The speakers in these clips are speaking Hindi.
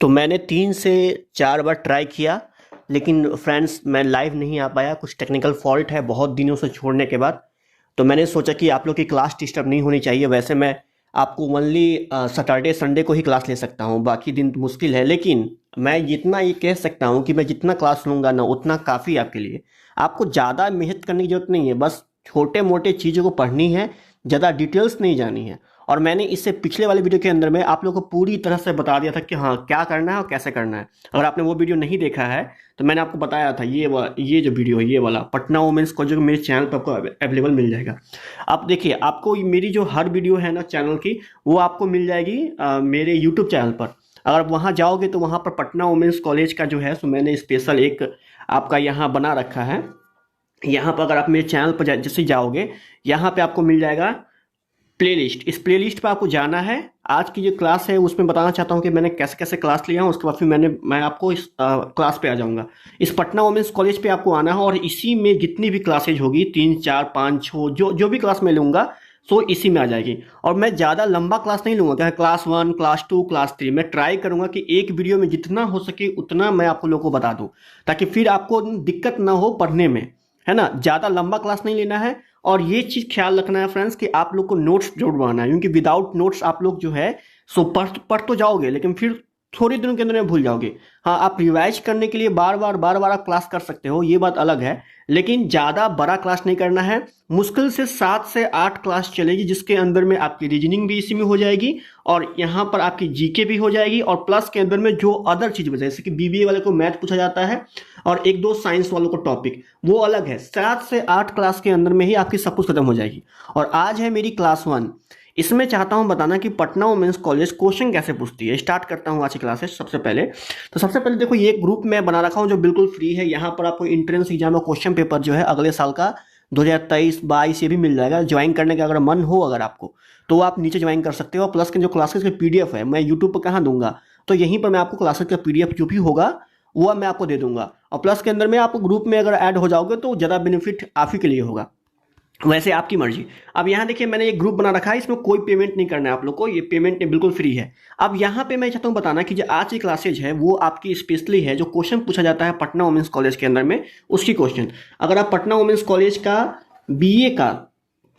तो मैंने 3 से 4 बार ट्राई किया, लेकिन फ्रेंड्स मैं लाइव नहीं आ पाया। कुछ टेक्निकल फॉल्ट है बहुत दिनों से छोड़ने के बाद। तो मैंने सोचा कि आप लोग की क्लास डिस्टर्ब नहीं होनी चाहिए। वैसे मैं आपको ओनली सैटरडे संडे को ही क्लास ले सकता हूँ, बाकी दिन तो मुश्किल है। लेकिन मैं जितना ये कह सकता हूँ कि मैं जितना क्लास लूँगा ना उतना काफ़ी है आपके लिए। आपको ज़्यादा मेहनत करने की ज़रूरत नहीं है, बस छोटे मोटे चीज़ों को पढ़नी है, ज़्यादा डिटेल्स नहीं जानी है। और मैंने इससे पिछले वाले वीडियो के अंदर में आप लोगों को पूरी तरह से बता दिया था कि हाँ क्या करना है और कैसे करना है। अगर आपने वो वीडियो नहीं देखा है तो मैंने आपको बताया था, ये जो वीडियो है ये वाला पटना वुमेन्स कॉलेज जो मेरे चैनल पर आपको अवेलेबल मिल जाएगा। आप देखिए, आपको मेरी जो हर वीडियो है ना चैनल की, वो आपको मिल जाएगी मेरे यूट्यूब चैनल पर। अगर आप वहाँ जाओगे तो वहाँ पर पटना वुमेन्स कॉलेज का जो है सो मैंने स्पेशल एक आपका यहाँ बना रखा है। यहाँ पर अगर आप मेरे चैनल पर जैसे जाओगे, यहाँ पे आपको मिल जाएगा प्लेलिस्ट। इस प्लेलिस्ट पे आपको जाना है। आज की जो क्लास है उसमें बताना चाहता हूँ कि मैंने कैसे कैसे क्लास लिया हूँ। उसके बाद फिर मैं आपको इस क्लास पे आ जाऊँगा। इस पटना वुमेन्स कॉलेज पे आपको आना है और इसी में जितनी भी क्लासेज होगी 3 4 5 6 जो जो भी क्लास मैं लूँगा सो इसी में आ जाएगी। और मैं ज़्यादा लंबा क्लास नहीं लूँगा, चाहे क्लास 1 क्लास 2 क्लास 3। मैं ट्राई करूँगा कि एक वीडियो में जितना हो सके उतना मैं आपको लोगों को बता दूँ, ताकि फिर आपको दिक्कत ना हो पढ़ने में, है ना। ज़्यादा लंबा क्लास नहीं लेना है। और ये चीज़ ख्याल रखना है फ्रेंड्स कि आप लोग को नोट्स जरूर बनाना है, क्योंकि विदाउट नोट्स आप लोग जो है सो पढ़ तो जाओगे लेकिन फिर थोड़ी दिनों के अंदर में भूल जाओगे। हाँ, आप रिवाइज करने के लिए बार बार आप क्लास कर सकते हो, ये बात अलग है। लेकिन ज़्यादा बड़ा क्लास नहीं करना है। मुश्किल से 7 से 8 क्लास चलेगी, जिसके अंदर में आपकी रीजनिंग भी इसी में हो जाएगी और यहाँ पर आपकी जीके भी हो जाएगी। और प्लस के अंदर में जो अदर चीज़ बचे, जैसे कि बीबीए वाले को मैथ पूछा जाता है और एक दो साइंस वालों को टॉपिक, वो अलग है। 7 से 8 क्लास के अंदर में ही आपकी सब कुछ खत्म हो जाएगी। और आज है मेरी क्लास 1। इसमें चाहता हूं बताना कि पटना वुमेन्स कॉलेज क्वेश्चन कैसे पूछती है। स्टार्ट करता हूं आज की क्लासेस। सबसे पहले देखो, ये ग्रुप मैं बना रखा हूं जो बिल्कुल फ्री है। यहाँ पर आपको इंट्रेंस एग्जाम और क्वेश्चन पेपर जो है अगले साल का 2023-22 ये भी मिल जाएगा। ज्वाइन करने का अगर मन हो अगर आपको, तो आप नीचे ज्वाइन कर सकते हो। प्लस के जो क्लासेस के पीडीएफ है मैं यूट्यूब पर कहाँ दूंगा, तो यहीं पर मैं आपको क्लासेस का पीडीएफ जो भी होगा वो मैं आपको दे दूंगा। और प्लस के अंदर में आप ग्रुप में अगर ऐड हो जाओगे तो ज़्यादा बेनिफिट आप ही के लिए होगा। वैसे आपकी मर्जी। अब यहाँ देखिए, मैंने एक ग्रुप बना रखा है, इसमें कोई पेमेंट नहीं करना है आप लोग को, ये पेमेंट नहीं, बिल्कुल फ्री है। अब यहाँ पे मैं चाहता हूँ बताना कि जो आज की क्लासेज है वो आपकी स्पेशली है, जो क्वेश्चन पूछा जाता है पटना वुमेन्स कॉलेज के अंदर में उसकी क्वेश्चन। अगर आप पटना वुमेन्स कॉलेज का बीए का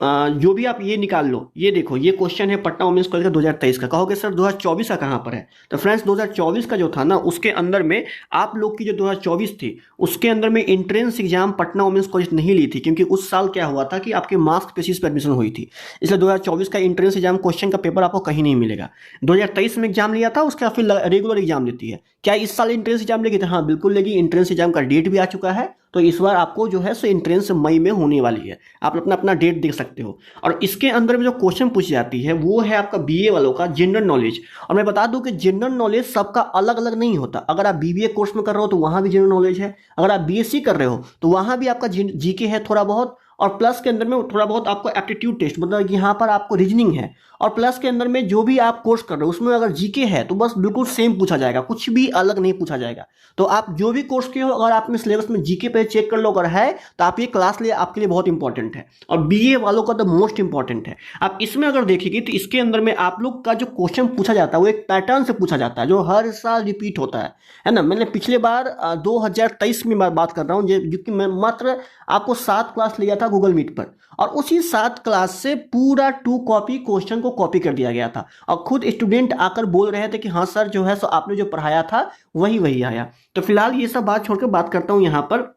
जो भी आप ये निकाल लो, ये देखो ये क्वेश्चन है पटना वुमेन्स कॉलेज का 2023 का। कहोगे सर 2024 का कहाँ पर है? तो फ्रेंड्स 2024 का जो था ना, उसके अंदर में आप लोग की जो 2024 थी उसके अंदर में entrance exam Patna women's college नहीं ली थी, क्योंकि उस साल क्या हुआ था कि आपके मार्क्स बेसिस पर एडमिशन हुई थी। इसलिए 2024 का एंट्रेंस एग्जाम क्वेश्चन का पेपर आपको कहीं नहीं मिलेगा। 2023 में एग्जाम लिया था, उसका फिर रेगुलर एग्जाम लेती है। क्या इस साल एंट्रेंस एग्जाम लेगी? हाँ बिल्कुल लेगी। एंट्रेंस एग्जाम का डेट भी आ चुका है, तो इस बार आपको जो है सो एंट्रेंस मई में होने वाली है। आप अपना अपना डेट देख सकते हो। और इसके अंदर में जो क्वेश्चन पूछी जाती है वो है आपका बीए वालों का जनरल नॉलेज। और मैं बता दूं कि जनरल नॉलेज सबका अलग अलग नहीं होता। अगर आप बीबीए कोर्स में कर रहे हो तो वहां भी जनरल नॉलेज है, अगर आप बीएससी कर रहे हो तो वहां भी आपका जीके है थोड़ा बहुत, और प्लस के अंदर में थोड़ा बहुत आपको एप्टीट्यूड टेस्ट, मतलब यहाँ पर आपको रीजनिंग है। और प्लस के अंदर में जो भी आप कोर्स कर रहे हो उसमें अगर जीके है तो बस बिल्कुल सेम पूछा जाएगा, कुछ भी अलग नहीं पूछा जाएगा। तो आप जो भी कोर्स किए हो, अगर आप में सिलेबस में जीके पे चेक कर लो अगर है, तो आप ये क्लास लिए आपके लिए बहुत इंपॉर्टेंट है। और बीए वालों का तो मोस्ट इंपॉर्टेंट है। आप इसमें अगर देखेंगे तो इसके अंदर में आप लोग का जो क्वेश्चन पूछा जाता है वो एक पैटर्न से पूछा जाता है जो हर साल रिपीट होता है ना। मैंने पिछले बार 2023 में बात कर रहा हूँ, क्योंकि मैं मात्र आपको 7 क्लास लिया था गूगल मीट पर, और उसी 7 क्लास से पूरा 2 कॉपी क्वेश्चन को कॉपी कर दिया गया था। और खुद स्टूडेंट आकर बोल रहे थे कि हाँ सर जो है सो आपने जो पढ़ाया था वही वही आया। तो फिलहाल ये सब बात छोड़कर बात करता हूँ यहाँ पर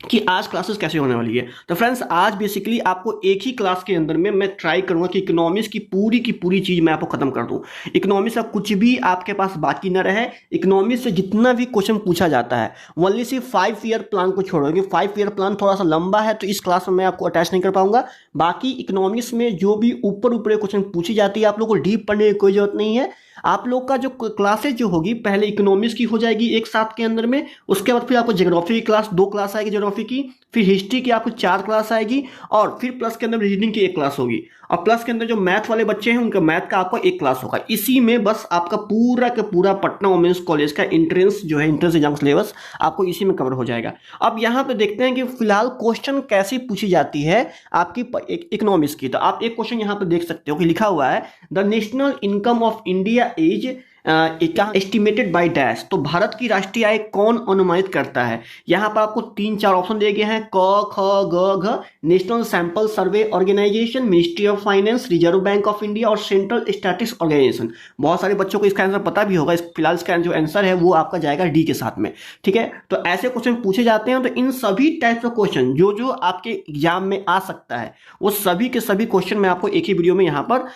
कि आज क्लासेस कैसे होने वाली है। तो फ्रेंड्स आज बेसिकली आपको एक ही क्लास के अंदर में मैं ट्राई करूंगा कि इकोनॉमिक्स की पूरी चीज मैं आपको खत्म कर दूं। इकोनॉमिक्स का कुछ भी आपके पास बाकी न रहे। इकोनॉमिक्स से जितना भी क्वेश्चन पूछा जाता है, ओनली सिर्फ 5 ईयर प्लान को छोड़ोगे। 5 ईयर प्लान थोड़ा सा लंबा है तो इस क्लास में मैं आपको अटैच नहीं कर पाऊंगा। बाकी इकोनॉमिक्स में जो भी ऊपर ऊपर क्वेश्चन पूछी जाती है, आप लोग को डीप पढ़ने की कोई जरूरत नहीं है। आप लोग का जो क्लासेज जो होगी, पहले इकोनॉमिक्स की हो जाएगी एक साथ के अंदर में, उसके बाद फिर आपको ज्योग्राफी की क्लास 2 क्लास आएगी ज्योग्राफी की, फिर हिस्ट्री की आपको 4 क्लास आएगी, और फिर प्लस के अंदर रीजनिंग की 1 क्लास होगी, और प्लस के अंदर जो मैथ वाले बच्चे हैं उनका मैथ का आपका 1 क्लास होगा। इसी में बस आपका पूरा का पूरा पटना वुमेन्स कॉलेज का एंट्रेंस जो है, एंट्रेंस एग्जाम सिलेबस आपको इसी में कवर हो जाएगा। अब यहाँ पे देखते हैं कि फिलहाल क्वेश्चन कैसी पूछी जाती है आपकी इकोनॉमिक्स की। तो आप एक क्वेश्चन यहाँ पे देख सकते हो कि लिखा हुआ है the national income of India is estimated by dash, तो भारत की राष्ट्रीय आय कौन अनुमानित करता है। यहाँ पर आपको 3-4 ऑप्शन दिए गए हैं, क ख ग घ, national sample survey organisation, ministry of finance, reserve bank of India और सेंट्रल स्टैटिस्टिक्स ऑर्गेनाइजेशन। बहुत सारे बच्चों को इसका आंसर पता भी होगा, फिलहाल इसका जो आंसर है वो आपका जाएगा डी के साथ में। ठीक है, तो ऐसे क्वेश्चन पूछे जाते हैं। तो इन सभी टाइप्स ऑफ क्वेश्चन जो जो आपके एग्जाम में आ सकता है, वो सभी के सभी क्वेश्चन मैं आपको एक ही वीडियो में यहाँ पर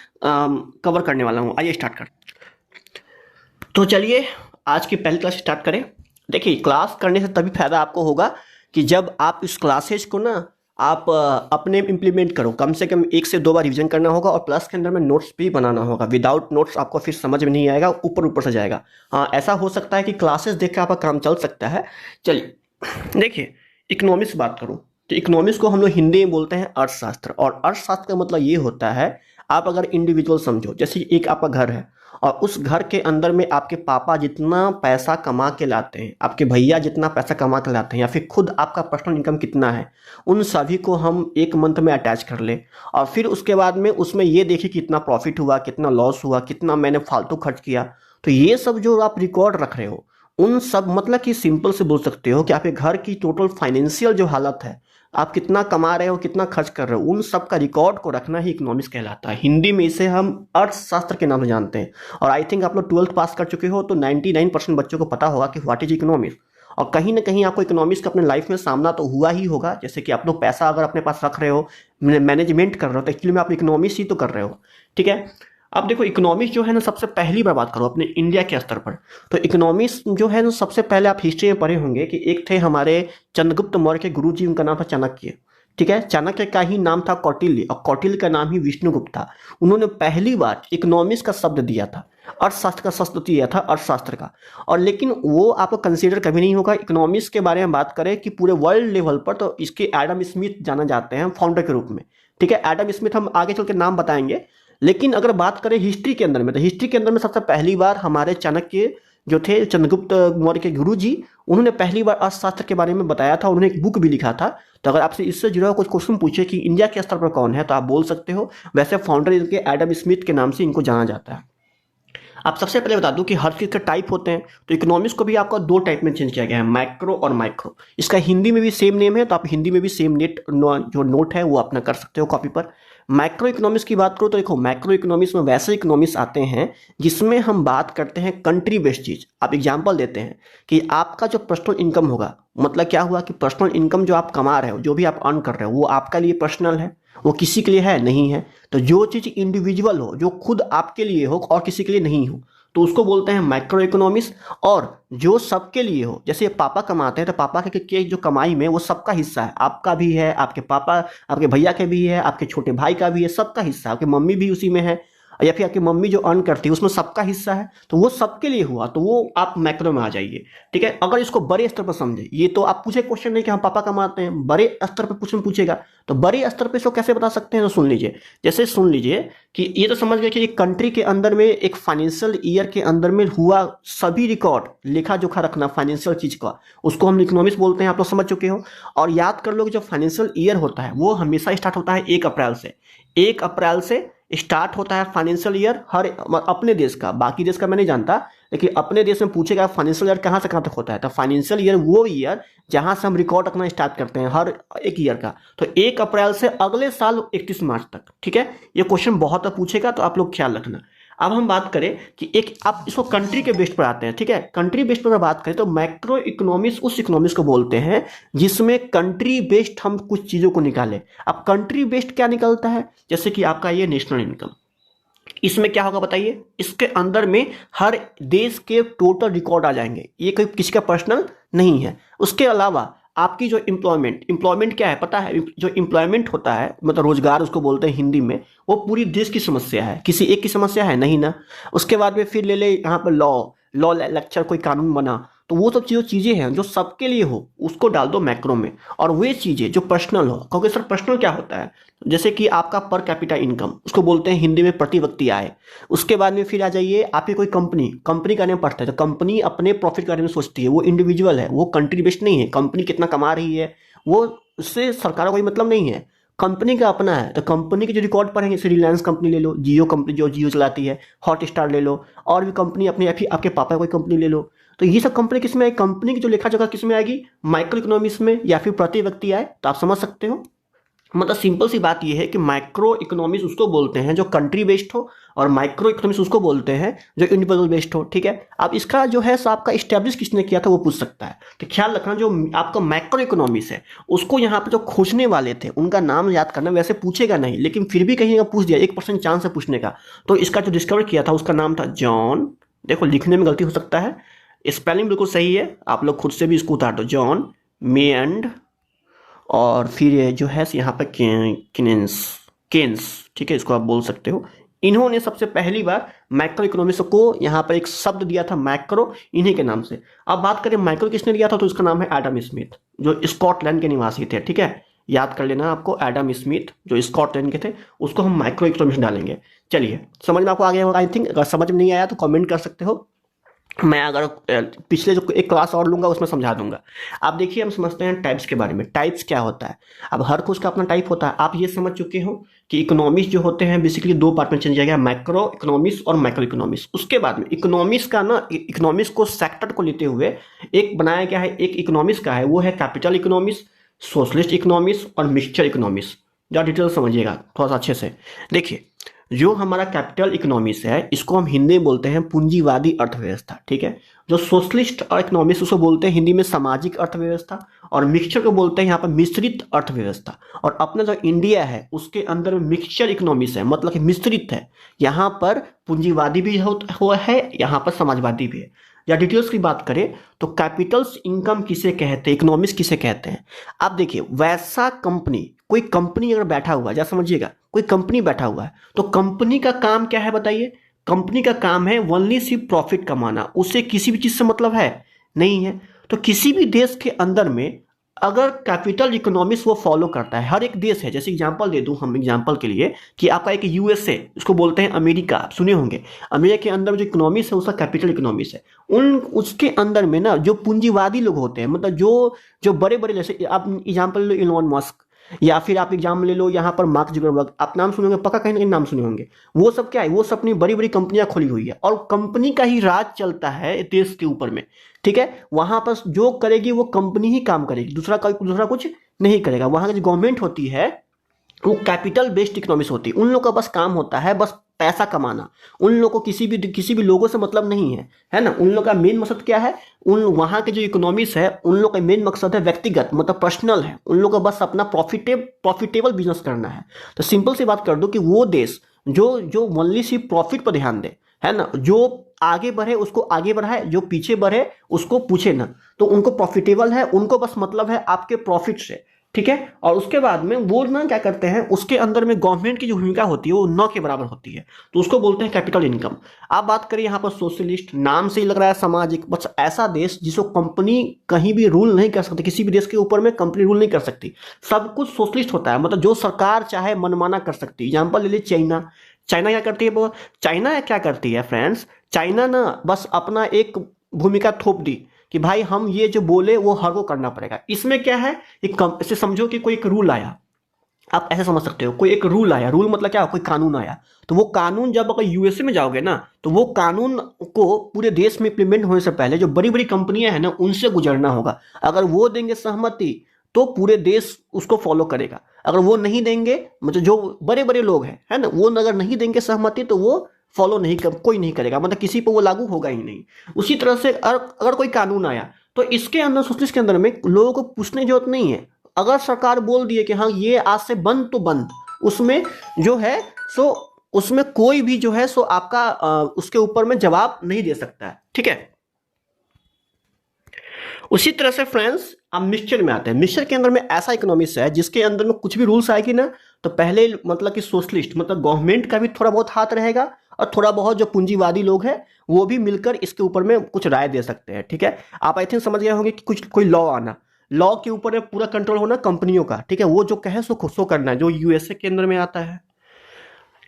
कवर करने वाला हूँ। आइए स्टार्ट कर। तो चलिए आज की पहली क्लास स्टार्ट करें। देखिए, क्लास करने से तभी फायदा आपको होगा कि जब आप इस क्लासेज को ना आप अपने इम्प्लीमेंट करो। कम से कम 1 से 2 बार रिवीजन करना होगा और प्लस के अंदर में नोट्स भी बनाना होगा। विदाउट नोट्स आपको फिर समझ में नहीं आएगा, ऊपर ऊपर से जाएगा। हाँ, ऐसा हो सकता है कि क्लासेस देख के आपका काम चल सकता है। चलिए देखिए, इकोनॉमिक्स बात करूँ तो इकोनॉमिक्स को हम लोग हिंदी में बोलते हैं अर्थशास्त्र। और अर्थशास्त्र का मतलब ये होता है, आप अगर इंडिविजुअल समझो, जैसे एक आपका घर है और उस घर के अंदर में आपके पापा जितना पैसा कमा के लाते हैं, आपके भैया जितना पैसा कमा के लाते हैं, या फिर खुद आपका पर्सनल इनकम कितना है, उन सभी को हम एक मंथ में अटैच कर ले और फिर उसके बाद में उसमें ये देखिए कितना प्रॉफिट हुआ, कितना लॉस हुआ, कितना मैंने फालतू खर्च किया। तो ये सब जो आप रिकॉर्ड रख रहे हो, उन सब मतलब कि सिंपल से बोल सकते हो कि आपके घर की टोटल फाइनेंशियल जो हालत है, आप कितना कमा रहे हो, कितना खर्च कर रहे हो, उन सब का रिकॉर्ड को रखना ही इकोनॉमिक्स कहलाता है। हिंदी में इसे हम अर्थशास्त्र के नाम से जानते हैं। और आई थिंक आप लोग 12th पास कर चुके हो तो 99% बच्चों को पता होगा कि व्हाट इज इकोनॉमिक्स। और कहीं ना कहीं आपको इकोनॉमिक्स का अपने लाइफ में सामना तो हुआ ही होगा। जैसे कि आप लोग पैसा अगर अपने पास रख रहे हो, मैनेजमेंट कर रहे हो, तो एक्चुअली में आप इकोनॉमिक्स ही तो कर रहे हो। ठीक है, अब देखो इकोनॉमिक्स जो है ना, सबसे पहली बार बात करो अपने इंडिया के स्तर पर, तो इकोनॉमिक्स जो है ना, सबसे पहले आप हिस्ट्री में पढ़े होंगे कि एक थे हमारे चंद्रगुप्त मौर्य के गुरु जी, उनका नाम था चाणक्य। ठीक है, चाणक्य का ही नाम था कौटिल्य और कौटिल्य का नाम ही विष्णुगुप्त था। उन्होंने पहली बार इकोनॉमिक्स का शब्द दिया था, अर्थशास्त्र का शब्द दिया था, अर्थशास्त्र का। और लेकिन वो आपको कंसीडर कभी नहीं होगा। इकोनॉमिक्स के बारे में बात करें कि पूरे वर्ल्ड लेवल पर, तो इसके एडम स्मिथ जाना जाते हैं फाउंडर के रूप में। ठीक है, एडम स्मिथ हम आगे चल के नाम बताएंगे। लेकिन अगर बात करें हिस्ट्री के अंदर में, तो हिस्ट्री के अंदर में सबसे पहली बार हमारे चाणक्य जो थे, चंद्रगुप्त मौर्य के गुरु जी, उन्होंने पहली बार अर्थशास्त्र के बारे में बताया था। उन्होंने एक बुक भी लिखा था। तो अगर आपसे इससे जुड़ा हुआ कुछ क्वेश्चन पूछे कि इंडिया के स्तर पर कौन है, तो आप बोल सकते हो। वैसे फाउंडर इनके एडम स्मिथ के नाम से इनको जाना जाता है। आप सबसे पहले बता दूं कि हर चीज़ के टाइप होते हैं। तो इकोनॉमिक्स को भी आपका 2 टाइप में चेंज किया गया है, मैक्रो और माइक्रो। इसका हिंदी में भी सेम नेम है, तो आप हिंदी में भी सेम जो नोट है वो अपना कर सकते हो कॉपी पर। माइक्रो इकोनॉमिक्स की बात करो तो देखो, माइक्रो इकोनॉमिक्स में वैसे इकोनॉमिक्स आते हैं जिसमें हम बात करते हैं कंट्री बेस्ड चीज़। आप एग्जांपल देते हैं कि आपका जो पर्सनल इनकम होगा, मतलब क्या हुआ कि पर्सनल इनकम जो आप कमा रहे हो, जो भी आप अर्न कर रहे हो, वो आपका लिए पर्सनल है, वो किसी के लिए है नहीं है। तो जो चीज़ इंडिविजुअल हो, जो खुद आपके लिए हो और किसी के लिए नहीं हो, तो उसको बोलते हैं माइक्रो इकोनॉमिक्स। और जो सबके लिए हो, जैसे पापा कमाते हैं तो पापा के जो कमाई में वो सबका हिस्सा है, आपका भी है, आपके पापा आपके भैया के भी है, आपके छोटे भाई का भी है, सबका हिस्सा है, आपकी मम्मी भी उसी में है, या फिर आपकी मम्मी जो अर्न करती है उसमें सबका हिस्सा है, तो वो सबके लिए हुआ, तो वो आप मैक्रो में आ जाइए। ठीक है, अगर इसको बड़े स्तर पर समझे, ये तो आप पूछे क्वेश्चन नहीं कि हम पापा कमाते हैं, बड़े स्तर पर क्वेश्चन पूछेगा, तो बड़े स्तर पर इसको कैसे बता सकते हैं, तो सुन लीजिए। जैसे सुन लीजिए कि ये तो समझ गए कि एक कंट्री के अंदर में, एक फाइनेंशियल ईयर के अंदर में हुआ सभी रिकॉर्ड, लेखा जोखा रखना फाइनेंशियल चीज का, उसको हम इकोनॉमिक्स बोलते हैं। आप लोग समझ चुके हो। और याद कर लो कि जो फाइनेंशियल ईयर होता है वो हमेशा स्टार्ट होता है 1 अप्रैल से। 1 अप्रैल से स्टार्ट होता है फाइनेंशियल ईयर, हर अपने देश का, बाकी देश का मैं नहीं जानता, लेकिन अपने देश में पूछेगा फाइनेंशियल ईयर कहाँ से कहाँ तक होता है, तो फाइनेंशियल ईयर वो ईयर जहाँ से हम रिकॉर्ड रखना स्टार्ट करते हैं हर एक ईयर का। तो 1 अप्रैल से अगले साल 31 मार्च तक। ठीक है, ये क्वेश्चन बहुत पूछेगा, तो आप लोग ख्याल रखना। अब हम बात करें कि एक, आप इसको कंट्री के बेस्ड पर आते हैं। ठीक है, कंट्री बेस्ड पर बात करें तो मैक्रो इकोनॉमिक्स उस इकोनॉमिक्स को बोलते हैं जिसमें कंट्री बेस्ड हम कुछ चीज़ों को निकालें। अब कंट्री बेस्ड क्या निकलता है, जैसे कि आपका ये नेशनल इनकम, इसमें क्या होगा बताइए, इसके अंदर में हर देश के टोटल रिकॉर्ड आ जाएंगे, ये कोई किसी का पर्सनल नहीं है। उसके अलावा आपकी जो एम्प्लॉयमेंट क्या है पता है, जो एम्प्लॉयमेंट होता है मतलब रोजगार उसको बोलते हैं हिंदी में, वो पूरी देश की समस्या है, किसी एक की समस्या है नहीं ना। उसके बाद में फिर ले ले यहाँ पर लॉ लेक्चर, कोई कानून बना, तो वो सब चीज़ें हैं जो सबके लिए हो, उसको डाल दो मैक्रो में। और वे चीज़ें जो पर्सनल हो, क्योंकि सर पर्सनल क्या होता है, जैसे कि आपका पर कैपिटा इनकम, उसको बोलते हैं हिंदी में प्रति व्यक्ति आय। उसके बाद में फिर आ जाइए आपकी कोई कंपनी का नाम पड़ता है, तो कंपनी अपने प्रॉफिट के बारे में सोचती है, वो इंडिविजुअल है, वो कंट्री बेस्ड नहीं है। कंपनी कितना कमा रही है वो उससे सरकार का कोई मतलब नहीं है। कंपनी का अपना है तो कंपनी के जो रिकॉर्ड पढ़ेंगे, जैसे रिलायंस कंपनी ले लो, जियो कंपनी जो जियो चलाती है, हॉटस्टार ले लो, और भी कंपनी अपनी आपके पापा कोई कंपनी ले लो। तो ये सब कंपनी किस में आएगी? कंपनी की जो लेखा जोखा किस में आएगी? माइक्रो इकोनॉमिक्स में, या फिर प्रति व्यक्ति आए। तो आप समझ सकते हो, मतलब सिंपल सी बात यह है कि माइक्रो इकोनॉमिक्स उसको बोलते हैं जो कंट्री बेस्ड हो, और माइक्रो इकोनॉमिक्स उसको बोलते हैं जो इंडिविजुअल बेस्ड हो। ठीक है, अब इसका जो है सो आपका इस्टेब्लिश किसने किया था वो पूछ सकता है। तो ख्याल रखना, जो आपका माइक्रो इकोनॉमिक्स है उसको यहाँ पे जो खोजने वाले थे उनका नाम याद करना। वैसे पूछेगा नहीं, लेकिन फिर भी कहीं पूछ दिया, 1% चांस है पूछने का। तो इसका जो डिस्कवर किया था उसका नाम था जॉन, देखो लिखने में गलती हो सकता है, स्पेलिंग बिल्कुल सही है, आप लोग खुद से भी इसको उतार दो, जॉन मेयंड, और फिर ये जो है यहाँ पर केन्स, ठीक है, इसको आप बोल सकते हो। इन्होंने सबसे पहली बार मैक्रो इकोनॉमिक्स को यहाँ पर एक शब्द दिया था मैक्रो, इन्हीं के नाम से। अब बात करें मैक्रो किसने दिया था, तो इसका नाम है एडम स्मिथ, जो स्कॉटलैंड के निवासी थे। ठीक है, याद कर लेना आपको, एडम स्मिथ जो स्कॉटलैंड के थे, उसको हम माइक्रो इकोनॉमिक्स डालेंगे। चलिए, समझ में आपको आ गया होगा आई थिंक। अगर समझ में नहीं आया तो कमेंट कर सकते हो, मैं अगर पिछले जो एक क्लास और लूंगा उसमें समझा दूंगा। आप देखिए, हम समझते हैं टाइप्स के बारे में। टाइप्स क्या होता है? अब हर कुछ का अपना टाइप होता है। आप ये समझ चुके हो कि इकोनॉमिक्स जो होते हैं बेसिकली दो पार्ट में चेंज किया गया, मैक्रो इकोनॉमिक्स और माइक्रो इकोनॉमिक्स। उसके बाद में इकोनॉमिक्स का ना, इकोनॉमिक्स को सेक्टर को लेते हुए एक बनाया गया है, एक इकोनॉमिक्स का है, वो है कैपिटल इकोनॉमिक्स, सोशलिस्ट इकोनॉमिक्स और मिक्सचर इकोनॉमिक्स। ज़्यादा डिटेल समझिएगा थोड़ा सा अच्छे से। देखिए, जो हमारा कैपिटल इकोनॉमिक्स है इसको हम हिंदी में बोलते हैं पूंजीवादी अर्थव्यवस्था। ठीक है, जो सोशलिस्ट इकोनॉमिक्स उसको बोलते हैं हिंदी में सामाजिक अर्थव्यवस्था, और मिक्सचर को बोलते हैं यहाँ पर मिश्रित अर्थव्यवस्था। और अपना जो इंडिया है उसके अंदर मिक्सचर इकोनॉमिक्स है, मतलब कि मिश्रित है। यहाँ पर पूंजीवादी भी हुआ है, यहाँ पर समाजवादी भी है। या डिटेल्स की बात करें तो कैपिटल्स इनकम किसे कहते हैं, इकोनॉमिक्स किसे कहते हैं? आप देखिए, वैसा कंपनी, कोई कंपनी अगर बैठा हुआ है, जरा समझिएगा, कोई कंपनी बैठा हुआ है तो कंपनी का काम क्या है बताइए? कंपनी का काम है ओनली सिर्फ प्रॉफिट कमाना, उसे किसी भी चीज से मतलब है नहीं है। तो किसी भी देश के अंदर में अगर कैपिटल इकोनॉमिक्स वो फॉलो करता है, हर एक देश है, जैसे एग्जांपल दे दूं हम एग्जांपल के लिए कि आपका एक यूएसए, उसको बोलते हैं अमेरिका, आप सुने होंगे। अमेरिका के अंदर जो इकोनॉमिक्स है उसका कैपिटल इकोनॉमिक्स है। उसके अंदर में ना जो पूंजीवादी लोग होते हैं, मतलब जो जो बड़े बड़े, जैसे आप एग्जाम्पल ले लो इलॉन मस्क, या फिर आप एग्जाम ले लो यहाँ पर मार्क जुकरबर्ग, आप नाम सुने होंगे, पक्का कहीं ना कहीं नाम सुने होंगे। वो सब क्या है, वो सब अपनी बड़ी बड़ी कंपनियां खोली हुई है, और कंपनी का ही राज चलता है देश के ऊपर में। ठीक है, वहां पर जो करेगी वो कंपनी ही काम करेगी, दूसरा कुछ नहीं करेगा। वहां की जो गवर्नमेंट होती है वो कैपिटल बेस्ड इकोनॉमिक्स होती है। उन लोगों का बस काम होता है बस पैसा कमाना। उन लोगों को किसी भी लोगों से मतलब नहीं है ना। उन लोगों का मेन मकसद क्या है? उन वहाँ के जो इकोनॉमिक्स है उन लोगों का मेन मकसद है व्यक्तिगत, मतलब पर्सनल है। उन लोगों का बस अपना प्रॉफिटेबल बिजनेस करना है। तो सिंपल सी बात कर दो कि वो देश जो जो ओनली सिर्फ प्रॉफिट पर ध्यान दे, है ना, जो आगे बढ़े उसको आगे बढ़ाए, जो पीछे बढ़े उसको पूछे ना, तो उनको प्रॉफिटेबल है, उनको बस मतलब है आपके प्रॉफिट से। ठीक है, और उसके बाद में वो ना क्या करते हैं, उसके अंदर में गवर्नमेंट की जो भूमिका होती है वो 9 के बराबर होती है, तो उसको बोलते हैं कैपिटल इनकम। आप बात करें यहाँ पर सोशलिस्ट, नाम से ही लग रहा है सामाजिक, बस ऐसा देश जिसको कंपनी कहीं भी रूल नहीं कर सकती, किसी भी देश के ऊपर में कंपनी रूल नहीं कर सकती, सब कुछ सोशलिस्ट होता है, मतलब जो सरकार चाहे मनमाना कर सकती है। एग्जाम्पल ले लीजिए चाइना। चाइना क्या करती है वो? चाइना क्या करती है फ्रेंड्स, चाइना ना बस अपना एक भूमिका थोप दी कि भाई हम ये जो बोले वो हर को करना पड़ेगा। इसमें क्या है, ऐसे समझो कि कोई एक रूल आया, आप ऐसे समझ सकते हो, कोई एक रूल आया, रूल मतलब क्या, कोई कानून आया, तो वो कानून जब अगर यूएसए में जाओगे ना तो वो कानून को पूरे देश में इंप्लीमेंट होने से पहले जो बड़ी बड़ी कंपनियां हैं ना उनसे गुजरना होगा। अगर वो देंगे सहमति तो पूरे देश उसको फॉलो करेगा, अगर वो नहीं देंगे, मतलब जो बड़े बड़े लोग हैं, है ना, वो अगर नहीं देंगे सहमति तो वो फॉलो नहीं कर, कोई नहीं करेगा, मतलब किसी पर वो लागू होगा ही नहीं। उसी तरह से अगर कोई कानून आया तो इसके अंदर, सोशलिस्ट के अंदर में लोगों को पूछने की जरूरत नहीं है। अगर सरकार बोल दिए कि हाँ ये आज से बंद तो बंद, उसमें जो है सो उसमें कोई भी जो है सो आपका उसके ऊपर में जवाब नहीं दे सकता है। ठीक है, उसी तरह से फ्रेंड्स अब मिक्सचर में आते हैं। मिक्सचर के अंदर में ऐसा इकोनॉमिक्स है जिसके अंदर में कुछ भी रूल्स आएगी ना तो पहले मतलब कि सोशलिस्ट, मतलब गवर्नमेंट का भी थोड़ा बहुत हाथ रहेगा, और थोड़ा बहुत जो पूंजीवादी लोग हैं वो भी मिलकर इसके ऊपर में कुछ राय दे सकते हैं। ठीक है, आप आई थिंक समझ गए होंगे कि कुछ कोई लॉ आना, लॉ के ऊपर पूरा कंट्रोल होना कंपनियों का। ठीक है, वो जो कहे सो करना है, जो यूएसए के अंदर में आता है।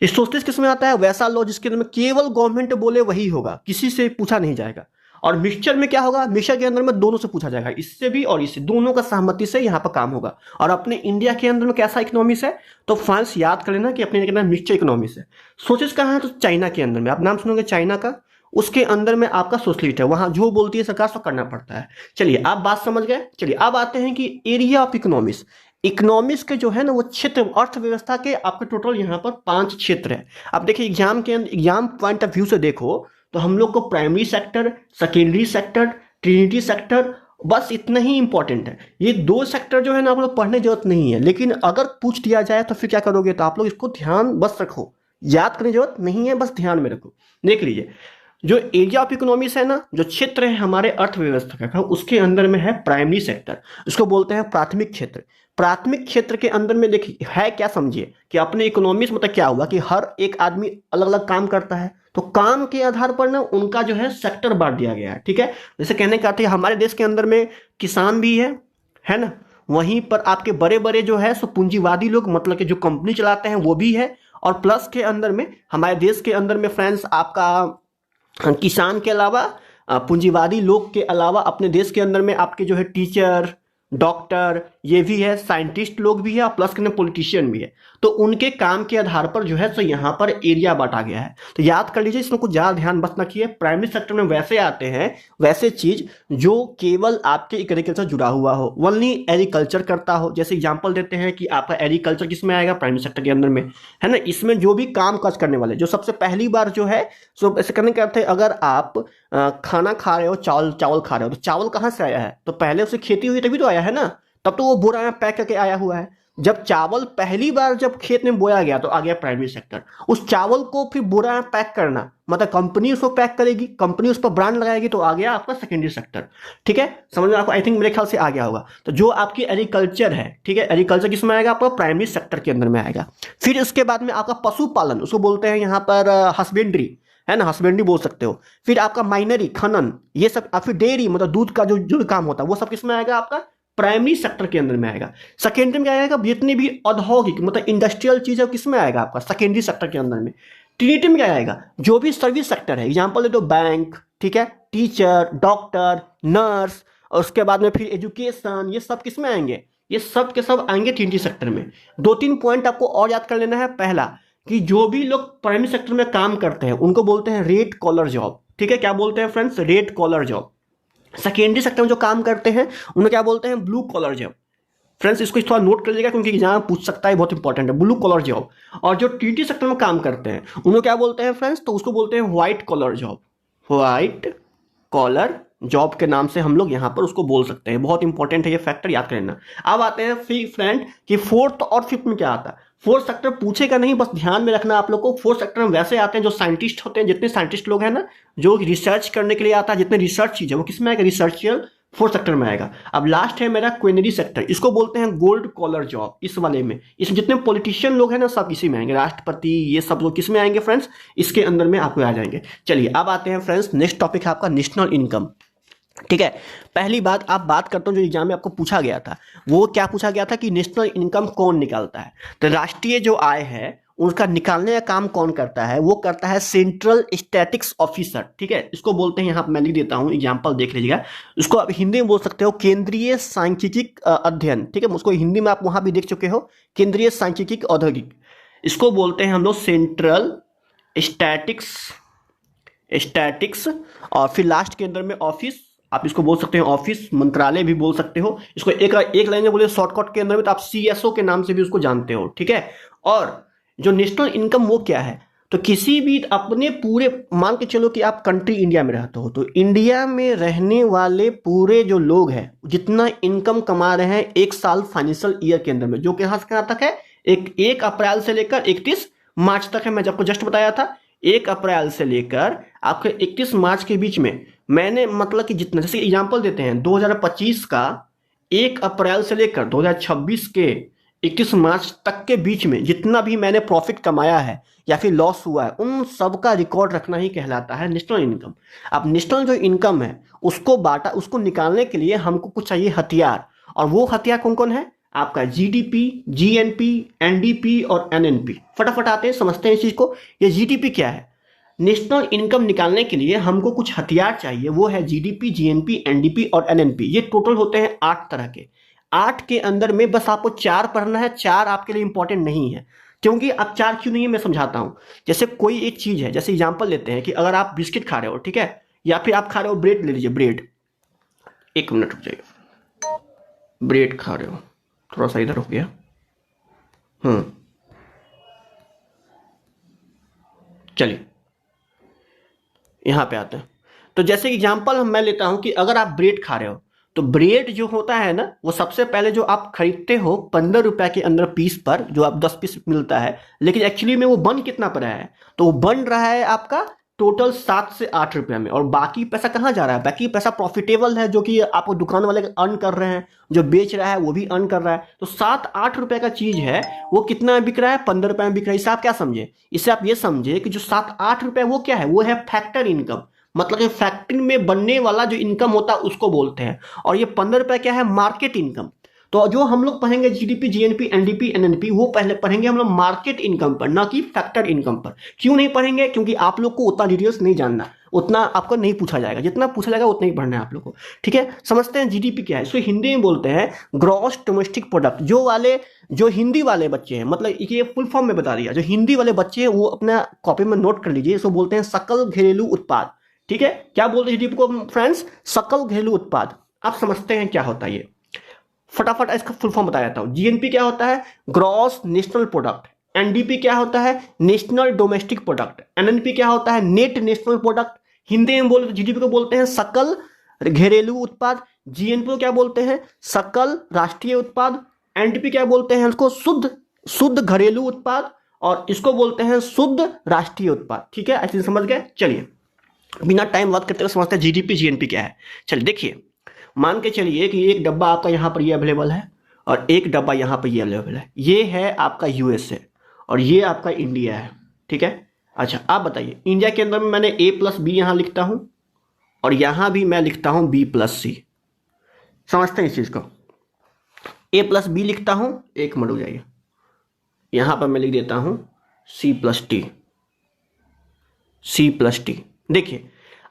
इस सोशलिस्ट किस में आता है? वैसा लॉ जिसके अंदर में केवल गवर्नमेंट बोले वही होगा, किसी से पूछा नहीं जाएगा। और मिक्सचर में क्या होगा, मिक्सचर के अंदर में दोनों से पूछा जाएगा, इससे भी और इससे, दोनों का सहमति से यहाँ पर काम होगा। और अपने इंडिया के अंदर में कैसा इकोनॉमिक्स है, तो फ्रांस याद कर लेना कि अपने इंडिया के अंदर मिक्सचर इकोनॉमिक्स है। सोचिस कहाँ है, तो चाइना के अंदर में, आप नाम सुनोगे चाइना का, उसके अंदर में आपका सोशलिस्ट है, वहां जो बोलती है सरकार सब करना पड़ता है। चलिए आप बात समझ गए। चलिए अब आते हैं कि एरिया ऑफ इकोनॉमिक्स। इकोनॉमिक्स के जो है ना वो क्षेत्र, अर्थव्यवस्था के आपके टोटल यहाँ पर 5 क्षेत्र है। अब देखिए एग्जाम के अंदर, एग्जाम पॉइंट ऑफ व्यू से देखो तो हम लोग को primary sector, secondary sector, Trinity sector, बस इतना ही इंपॉर्टेंट है। ये 2 सेक्टर जो है ना आप लोग पढ़ने की जरूरत नहीं है, लेकिन अगर पूछ दिया जाए तो फिर क्या करोगे, तो आप लोग इसको ध्यान बस रखो, याद करने की जरूरत नहीं है, बस ध्यान में रखो। देख लीजिए जो एरिया ऑफ इकोनॉमिक्स है ना, जो क्षेत्र है हमारे अर्थव्यवस्था का, उसके अंदर में है प्राइमरी सेक्टर, उसको बोलते हैं प्राथमिक क्षेत्र। प्राथमिक क्षेत्र के अंदर में देखिए है क्या, समझिए कि अपने इकोनॉमिक्स मतलब क्या हुआ कि हर एक आदमी अलग अलग काम करता है, तो काम के आधार पर ना उनका जो है सेक्टर बांट दिया गया है। ठीक है, जैसे कहने का अर्थ है हमारे देश के अंदर में किसान भी है ना, वहीं पर आपके बड़े बड़े जो है सो पूंजीवादी लोग, मतलब कि जो कंपनी चलाते हैं वो भी है, और प्लस के अंदर में हमारे देश के अंदर में फ्रेंड्स आपका किसान के अलावा, पूंजीवादी लोग के अलावा अपने देश के अंदर में आपके जो है टीचर, डॉक्टर, ये भी है, साइंटिस्ट लोग भी है, और प्लस के पॉलिटिशियन भी है। तो उनके काम के आधार पर जो है तो यहाँ पर एरिया बांटा गया है। तो याद कर लीजिए, इसमें कुछ ज़्यादा ध्यान बस न किए। प्राइमरी सेक्टर में वैसे आते हैं वैसे चीज जो केवल आपके एग्रीकल्चर जुड़ा हुआ हो, ओनली एग्रीकल्चर करता हो। जैसे एग्जांपल देते हैं कि आपका एग्रीकल्चर किस में आएगा, प्राइमरी सेक्टर के अंदर में, है ना। इसमें जो भी काम काज करने वाले, जो सबसे पहली बार जो है सो ऐसे करने के अर्थ है, अगर आप खाना खा रहे हो, चावल खा रहे हो, तो चावल कहाँ से आया है, तो पहले उसे खेती हुई तभी तो आया है ना, तब तो वो बोरा में पैक करके आया हुआ है। जब चावल पहली बार जब खेत में बोया गया तो आ गया प्राइमरी सेक्टर। उस चावल को फिर बोरा में पैक करना, मतलब कंपनी उसको पैक करेगी, कंपनी उस पर ब्रांड लगाएगी, तो आ गया आपका सेकेंडरी सेक्टर। ठीक है, समझ में आपको, आई थिंक मेरे ख्याल से आ गया होगा। तो जो आपकी एग्रीकल्चर है, ठीक है, एग्रीकल्चर किसमें आएगा, आपका प्राइमरी सेक्टर के अंदर में आएगा। फिर उसके बाद में आपका पशुपालन, उसको बोलते हैं यहाँ पर हस्बेंड्री, है ना, हस्बेंड्री बोल सकते हो। फिर आपका माइनरी, खनन, ये सब, और फिर डेयरी मतलब दूध का जो जो काम होता है वो सब किसमें आएगा, आपका प्राइमरी सेक्टर के अंदर में आएगा। सेकेंडरी में क्या आएगा, जितनी भी औद्योगिक मतलब इंडस्ट्रियल चीज है किसमें आएगा, आपका सेकेंडरी सेक्टर के अंदर में। ट्रिनिटी में क्या आएगा, जो भी सर्विस सेक्टर है, एग्जांपल दे दो बैंक, ठीक है, टीचर, डॉक्टर, नर्स, और उसके बाद में फिर एजुकेशन, ये सब किसमें आएंगे, ये सब के सब आएंगे ट्रिनिटी सेक्टर में। 2-3 पॉइंट आपको और याद कर लेना है। पहला कि जो भी लोग प्राइमरी सेक्टर में काम करते हैं उनको बोलते हैं रेड कॉलर जॉब। ठीक है, क्या बोलते हैं friends, red collar job. Secondary sector में जो काम करते हैं उन्हें क्या बोलते हैं, ब्लू कॉलर जॉब। फ्रेंड्स इसको थोड़ा नोट कर लीजिएगा क्योंकि एग्जाम पूछ सकता है, बहुत इंपॉर्टेंट है, ब्लू कॉलर जॉब। और जो ट्रिनिटी सेक्टर में काम करते हैं उन्हें क्या बोलते हैं फ्रेंड्स, तो उसको बोलते हैं white collar job. White collar job के नाम से हम लोग यहाँ पर उसको बोल सकते हैं। बहुत इंपॉर्टेंट है ये फैक्टर, याद कर लेना। अब आते हैं फिर फ्रेंड कि फोर्थ और फिफ्थ में क्या आता है। फोर्थ सेक्टर पूछेगा नहीं, बस ध्यान में रखना आप लोग को। फोर्थ सेक्टर में वैसे आते हैं जो साइंटिस्ट होते हैं, जितने साइंटिस्ट लोग हैं ना, जो रिसर्च करने के लिए आता है, जितने रिसर्च चीज है वो किसमें आएगा, रिसर्चियल फोर्थ सेक्टर में आएगा। अब लास्ट है मेरा क्वेनरी सेक्टर, इसको बोलते हैं गोल्ड कॉलर जॉब। इस वाले में इसमें जितने पॉलिटिशियन लोग हैं ना सब इसी में आएंगे, राष्ट्रपति, ये सब लोग किस में आएंगे फ्रेंड्स, इसके अंदर में आपको आ जाएंगे। चलिए अब आते हैं फ्रेंड्स, नेक्स्ट टॉपिक है आपका नेशनल इनकम। ठीक है, पहली बात आप बात करते हो जो एग्जाम में आपको पूछा गया था, वो क्या पूछा गया था कि नेशनल इनकम कौन निकालता है। तो राष्ट्रीय जो आय है उनका निकालने का काम कौन करता है, वो करता है सेंट्रल स्टैटिक्स ऑफिसर। ठीक है, इसको बोलते हैं, यहाँ मैं लिख देता हूँ, एग्जाम्पल देख लीजिएगा। उसको आप हिंदी में बोल सकते हो केंद्रीय सांख्यिकी अध्ययन। ठीक है, उसको हिंदी में आप वहाँ भी देख चुके हो, केंद्रीय सांख्यिकी औद्योगिक, इसको बोलते हैं हम लोग सेंट्रल स्टैटिक्स। और फिर लास्ट के अंदर में ऑफिस, आप इसको बोल सकते हैं ऑफिस, मंत्रालय भी बोल सकते हो। इसको एक लाइन में बोले शॉर्टकट के अंदर में तो आप सीएसओ के नाम से भी उसको जानते हो। ठीक है, और जो नेशनल इनकम वो क्या है, तो किसी भी अपने पूरे, मान के चलो कि आप कंट्री इंडिया में रहते हो, तो इंडिया में रहने वाले पूरे जो लोग हैं जितना इनकम कमा रहे हैं एक साल फाइनेंशियल ईयर के अंदर में, जो कि यहाँ से कहाँ तक है, 1 अप्रैल से लेकर 31 मार्च तक है। मैं आपको जस्ट बताया था 1 अप्रैल से लेकर आपके 31 मार्च के बीच में मैंने मतलब कि जितना, जैसे एग्जांपल देते हैं 2025 का 1 अप्रैल से लेकर 2026 के 31 मार्च तक के बीच में जितना भी मैंने प्रॉफिट कमाया है या फिर लॉस हुआ है, उन सब का रिकॉर्ड रखना ही कहलाता है नेशनल इनकम। अब नेशनल जो इनकम है उसको निकालने के लिए हमको कुछ चाहिए हथियार, और वो हथियार कौन कौन है, आपका जीडीपी, जीएनपी, एनडीपी और एनएनपी। फटाफट आते हैं समझते हैं इस चीज को। ये जीडीपी क्या है, नेशनल इनकम निकालने के लिए हमको कुछ हथियार चाहिए, वो है जीडीपी, जीएनपी, एनडीपी और एनएनपी। ये टोटल होते हैं 8 तरह के। 8 के अंदर में बस आपको 4 पढ़ना है। 4 आपके लिए इंपॉर्टेंट नहीं है, क्योंकि अब 4 क्यों नहीं है मैं समझाता हूं। जैसे कोई एक चीज है, जैसे एग्जांपल लेते हैं कि अगर आप बिस्किट खा रहे हो, ठीक है, या फिर आप खा रहे हो ब्रेड, ले लीजिए ब्रेड। एक मिनट रुक जाइए, ब्रेड खा रहे हो, थोड़ा सा इधर हो गया। चलिए यहां पे आते हैं। तो जैसे एग्जांपल मैं लेता हूं कि अगर आप ब्रेड खा रहे हो, तो ब्रेड जो होता है ना, वो सबसे पहले जो आप खरीदते हो 15 रुपए के अंदर पीस पर, जो आप 10 पीस मिलता है, लेकिन एक्चुअली में वो बन कितना पर है, तो वो बन रहा है आपका टोटल 7 से 8 रुपए में। और बाकी पैसा कहाँ जा रहा है? बाकी पैसा प्रॉफिटेबल है, जो कि आपको दुकान वाले अर्न कर रहे हैं, जो बेच रहा है वो भी अर्न कर रहा है। तो 7-8 रुपए का चीज है, वो कितना में बिक रहा है? 15 रुपए में बिक रहा है। इसे आप क्या समझे? इसे आप ये समझे कि जो 7-8 रुपए वो क्या है? वो है फैक्टर इनकम। मतलब कि फैक्ट्री में बनने वाला जो इनकम होता है उसको बोलते हैं। और ये 15 रुपए क्या है? Market income. तो जो हम लोग पढ़ेंगे जीडीपी, जीएनपी, एनडीपी, एनएनपी, वो पहले पढ़ेंगे हम लोग मार्केट इनकम पर, ना कि फैक्टर इनकम पर। क्यों नहीं पढ़ेंगे? क्योंकि आप लोग को उतना डिटेल्स नहीं जानना, उतना आपको नहीं पूछा जाएगा। जितना पूछा जाएगा उतना ही पढ़ना है आप लोग को, ठीक है। समझते हैं जीडीपी क्या है। इसको हिंदी में बोलते हैं ग्रॉस डोमेस्टिक प्रोडक्ट। जो हिंदी वाले बच्चे हैं, मतलब ये फुल फॉर्म में बता दिया, जो हिंदी वाले बच्चे हैं वो अपना कॉपी में नोट कर लीजिए। इसको बोलते हैं सकल घरेलू उत्पाद, ठीक है। क्या बोलते हैं जीडीपी को फ्रेंड्स? सकल घरेलू उत्पाद। आप समझते हैं क्या होता है ये? फटाफट इसका फुल फॉर्म बताया जाता हूं। जीएनपी क्या होता है? Gross national product. एनडीपी क्या होता है? National domestic product. एनएनपी क्या होता है? Net national product. हिंदी में बोले तो जीडीपी को बोलते हैं सकल घरेलू उत्पाद। जीएनपी को क्या बोलते हैं? सकल राष्ट्रीय उत्पाद। एनडीपी क्या बोलते हैं? उसको शुद्ध घरेलू उत्पाद। और इसको बोलते हैं शुद्ध राष्ट्रीय उत्पाद, ठीक है। ऐसे समझ गए? चलिए बिना टाइम बात करते हुए समझते हैं जीडीपी जीएनपी क्या है। चलिए देखिए, मान के चलिए कि एक डब्बा आपका यहाँ पर ये अवेलेबल है और एक डब्बा यहाँ पर ये अवेलेबल है। ये है आपका यूएसए और ये आपका इंडिया है, ठीक है। अच्छा आप बताइए, इंडिया के अंदर में मैंने A+B यहाँ लिखता हूँ और यहाँ भी मैं लिखता हूँ B+C। समझते हैं इस चीज़ को? A+B लिखता हूँ, एक मिनट हो जाइए, यहाँ पर मैं लिख देता हूँ C+T। देखिए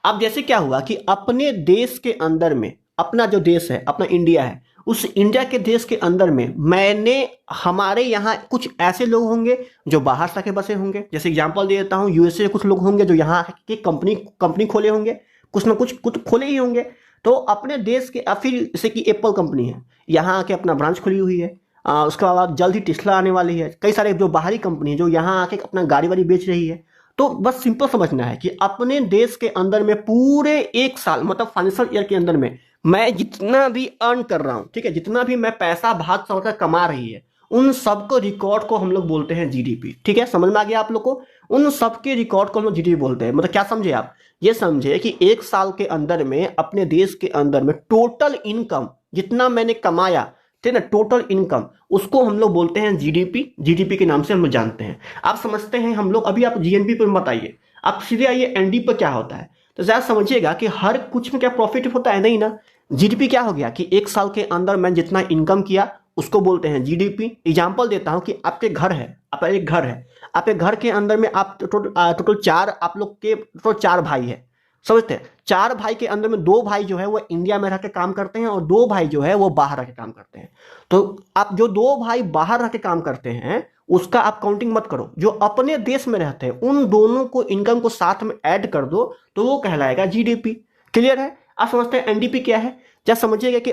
अब जैसे क्या हुआ कि अपने देश के अंदर में, अपना जो देश है, अपना इंडिया है, उस इंडिया के देश के अंदर में हमारे यहाँ कुछ ऐसे लोग होंगे जो बाहर से आके बसे होंगे। जैसे एग्जांपल दे देता हूँ, यूएसए कुछ लोग होंगे जो यहाँ की कंपनी खोले होंगे, कुछ ना कुछ खोले ही होंगे। तो अपने देश के, फिर जैसे कि एप्पल कंपनी है, यहाँ आके अपना ब्रांच खुली हुई है। उसके बाद जल्द ही टेस्ला आने वाली है। कई सारे जो बाहरी कंपनी है जो यहाँ आके अपना गाड़ी वाड़ी बेच रही है। तो बस सिंपल समझना है कि अपने देश के अंदर में पूरे एक साल, मतलब फाइनेंशियल ईयर के अंदर में मैं जितना भी अर्न कर रहा हूं, ठीक है, जितना भी मैं पैसा भाग सरकार कमा रही है, उन सबको रिकॉर्ड को हम लोग बोलते हैं जीडीपी, ठीक है। समझ में आ गया आप लोग को? उन सबके रिकॉर्ड को हम लोग जीडीपी बोलते हैं। मतलब क्या समझे आप? ये समझे कि एक साल के अंदर में अपने देश के अंदर में टोटल इनकम जितना मैंने कमाया, ठीक है ना, टोटल इनकम, उसको हम लोग बोलते हैं जीडीपी। जीडीपी के नाम से हम लोग जानते हैं। आप समझते हैं हम लोग? अभी आप जीएनपी पर मत आइए, आप सीधे आइए एनडी पर क्या होता है। तो ज्यादा समझिएगा कि हर कुछ में क्या प्रॉफिट होता है? नहीं ना। जीडीपी क्या हो गया कि एक साल के अंदर मैं जितना इनकम किया उसको बोलते हैं जीडीपी। एग्जाम्पल देता हूं कि आपके घर है, आपका एक घर है, आपके घर के अंदर में आप टोटल 4, आप लोग के टोटल 4 भाई है, समझते हैं। 4 भाई के अंदर में 2 भाई जो है वो इंडिया में रह के काम करते हैं और 2 भाई जो है वो बाहर रह के काम करते हैं। तो आप जो 2 भाई बाहर रह के काम करते हैं उसका आप काउंटिंग मत करो, जो अपने देश में रहते हैं उन दोनों को इनकम को साथ में ऐड कर दो तो वो कहलाएगा जीडीपी। क्लियर है? आप समझते हैं एनडीपी क्या है? जब समझिएगा कि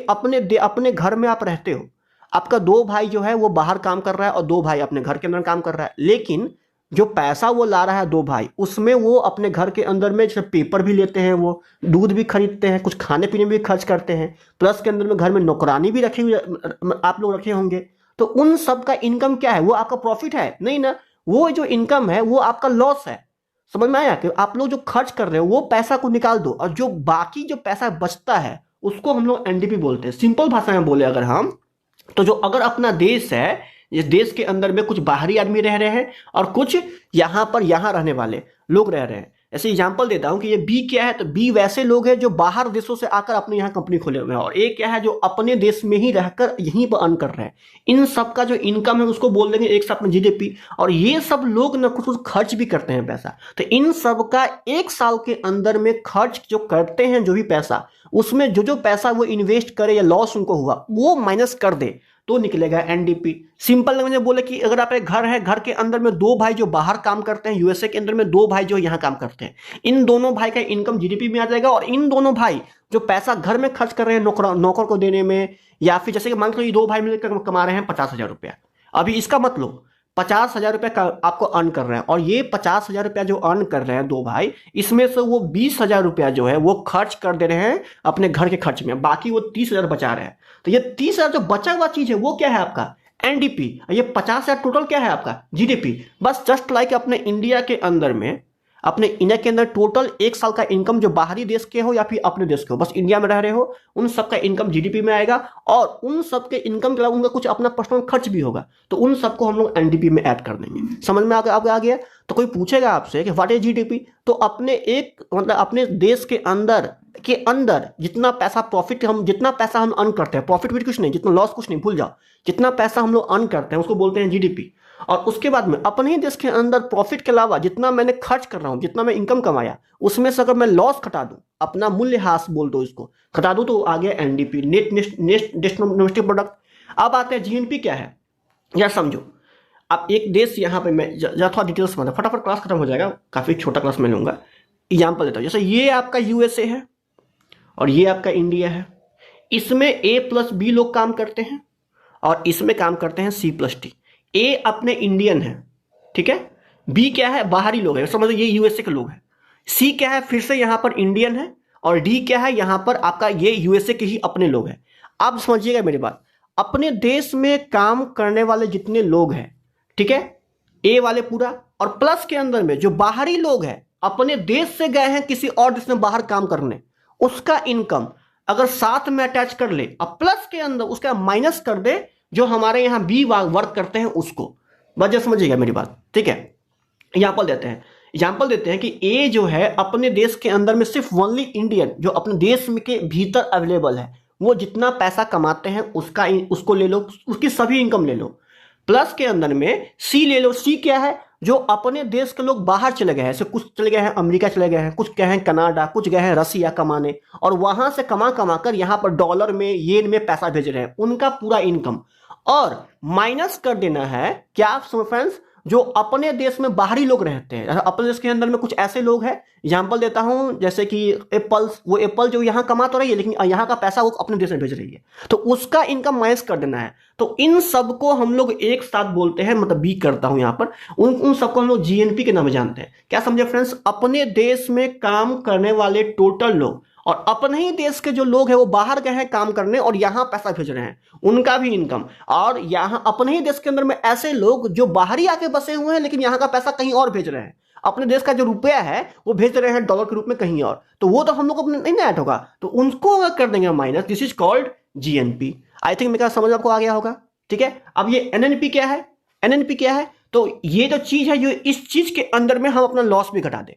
अपने घर में आप रहते हो, आपका 2 भाई जो है वो बाहर काम कर रहा है और 2 भाई अपने घर के अंदर काम कर रहा है, लेकिन जो पैसा वो ला रहा है 2 भाई, उसमें वो अपने घर के अंदर में जैसे पेपर भी लेते हैं, वो दूध भी खरीदते हैं, कुछ खाने पीने में भी खर्च करते हैं, प्लस के अंदर में घर में नौकरानी भी रखी हुई आप लोग रखे होंगे। तो उन सब का इनकम क्या है? वो आपका प्रॉफिट है? नहीं ना। वो जो इनकम है वो आपका लॉस है। समझ में आया? कि आप लोग जो खर्च कर रहे हो वो पैसा को निकाल दो और जो बाकी जो पैसा बचता है उसको हम लोग एनडीपी बोलते हैं। सिंपल भाषा में बोले अगर हम, तो जो अगर अपना देश है, इस देश के अंदर में कुछ बाहरी आदमी रह रहे हैं और कुछ यहाँ रहने वाले लोग रह रहे हैं। ऐसे एग्जांपल देता हूं कि ये बी क्या है, तो बी वैसे लोग हैं जो बाहर देशों से आकर अपने यहाँ कंपनी खोले हुए हैं, और ए क्या है जो अपने देश में ही रहकर यहीं पर अर्न कर रहे हैं। इन सब का जो इनकम है उसको बोल देंगे एक साथ में जीडीपी। और ये सब लोग ना कुछ कुछ खर्च भी करते हैं पैसा, तो इन सब का एक साल के अंदर में खर्च जो करते हैं जो भी पैसा, उसमें जो जो पैसा वो इन्वेस्ट करे या लॉस उनको हुआ वो माइनस कर दे तो निकलेगा एनडीपी। सिंपल लैंग्वेज में बोले कि अगर आप एक घर है, घर के अंदर में दो भाई जो बाहर काम करते हैं, यूएसए के अंदर में दो भाई जो यहाँ काम करते हैं, इन दोनों भाई का इनकम जीडीपी में आ जाएगा। और इन दोनों भाई जो पैसा घर में खर्च कर रहे हैं नौकर को देने में, या फिर जैसे कि मान लो ये दो भाई मिलकर कमा रहे हैं 50,000 रुपया, अभी इसका मतलब 50,000 रुपया का आपको अर्न कर रहे हैं, और ये 50,000 रुपया जो अर्न कर रहे हैं दो भाई, इसमें से वो 20,000 रुपया जो है वो खर्च कर दे रहे हैं अपने घर के खर्च में, बाकी वो 30,000 बचा रहे हैं। तो ये 30,000 जो बचा हुआ चीज है वो क्या है आपका एनडीपी, ये 50,000 टोटल क्या है आपका जीडीपी। बस जस्ट लाइक अपने इंडिया के अंदर में, अपने इंडिया के अंदर टोटल एक साल का इनकम जो बाहरी देश के हो या फिर अपने देश के हो, बस इंडिया में रह रहे हो, उन सबका इनकम जीडीपी में आएगा, और उन सबके इनकम के अलावा उनका कुछ अपना पर्सनल खर्च भी होगा, तो उन सबको हम लोग एनडीपी में ऐड कर देंगे। समझ में आ गया। तो कोई पूछेगा आपसे कि व्हाट इज जीडीपी, तो अपने एक मतलब अपने देश के अंदर जितना पैसा प्रॉफिट हम जितना पैसा हम अर्न करते हैं, प्रॉफिट भी कुछ नहीं, जितना लॉस कुछ नहीं, भूल जाओ, जितना पैसा हम लोग अर्न करते हैं उसको बोलते हैं जीडीपी। और उसके बाद में अपने ही देश के अंदर प्रॉफिट के अलावा जितना मैंने खर्च कर रहा हूं, जितना मैं इनकम कमाया, उसमें से अगर मैं लॉस घटा दूं, अपना मूल्यह्रास बोल दो इसको, घटा दूं, तो आ गया एनडीपी, नेट डोमेस्टिक प्रोडक्ट। अब आते हैं जीएनपी क्या है यार, समझो। अब एक देश यहाँ पे मैं थोड़ा डिटेल्स में, फटाफट क्लास खत्म हो जाएगा, काफी छोटा क्लास मैं लूंगा। एग्जाम्पल देता हूँ, जैसे ये आपका यूएसए है और ये आपका इंडिया है, इसमें A+B लोग काम करते हैं और इसमें काम करते हैं C+D। ए अपने इंडियन है, ठीक है, बी क्या है बाहरी लोग है, समझो ये यूएसए के लोग हैं, सी क्या है फिर से यहां पर इंडियन है, और डी क्या है यहां पर आपका ये यूएसए के ही अपने लोग हैं। अब समझिएगा मेरी बात, अपने देश में काम करने वाले जितने लोग हैं, ठीक है, ए वाले पूरा, और प्लस के अंदर में जो बाहरी लोग हैं अपने देश से गए हैं किसी और देश में बाहर काम करने, उसका इनकम अगर साथ में अटैच कर ले और प्लस के अंदर उसका माइनस कर दे जो हमारे यहां बी वर्क करते हैं उसको, बस समझिएगा मेरी बात, ठीक है। एग्जाम्पल देते हैं कि ए जो है अपने देश के अंदर में सिर्फ ओनली इंडियन जो अपने देश में के भीतर अवेलेबल है, वो जितना पैसा कमाते हैं उसको ले लो, उसकी सभी इनकम ले लो। प्लस के अंदर में सी ले लो, सी क्या है जो अपने देश के लोग बाहर चले गए हैं, जैसे कुछ चले गए हैं अमेरिका चले गए हैं, कुछ गए हैं कनाडा, कुछ गए हैं रसिया कमाने, और वहां से कमा कर यहां पर डॉलर में येन में पैसा भेज रहे हैं, उनका पूरा इनकम। और माइनस कर देना है क्या फ्रेंड्स, जो अपने देश में बाहरी लोग रहते हैं, अपने देश के अंदर में कुछ ऐसे लोग हैं, एग्जांपल देता हूं जैसे कि वो एप्पल जो यहां कमा तो रही है लेकिन यहां का पैसा वो अपने देश में भेज रही है, तो उसका इनकम माइनस कर देना है। तो इन सबको हम लोग एक साथ बोलते हैं, मतलब बी करता हूं यहां पर, उन सबको हम लोग जीएनपी के नाम जानते हैं। क्या समझे फ्रेंड्स, अपने देश में काम करने वाले टोटल लोग और अपने ही देश के जो लोग हैं वो बाहर गए हैं काम करने और यहां पैसा भेज रहे हैं, उनका भी इनकम। और यहां अपने ही देश के अंदर में ऐसे लोग जो बाहर ही आके बसे हुए हैं लेकिन यहां का पैसा कहीं और भेज रहे हैं, अपने देश का जो रुपया है वो भेज रहे हैं डॉलर के रूप में कहीं और, तो वो तो हम लोग को नहीं ऐड होगा, तो उनको अगर कर देंगे minus, this is called GNP. I think मेरा समझ आपको आ गया होगा, ठीक है। अब ये एनएनपी क्या है, एनएनपी क्या है, तो ये जो चीज है, जो इस चीज के अंदर में हम अपना लॉस भी घटा दें।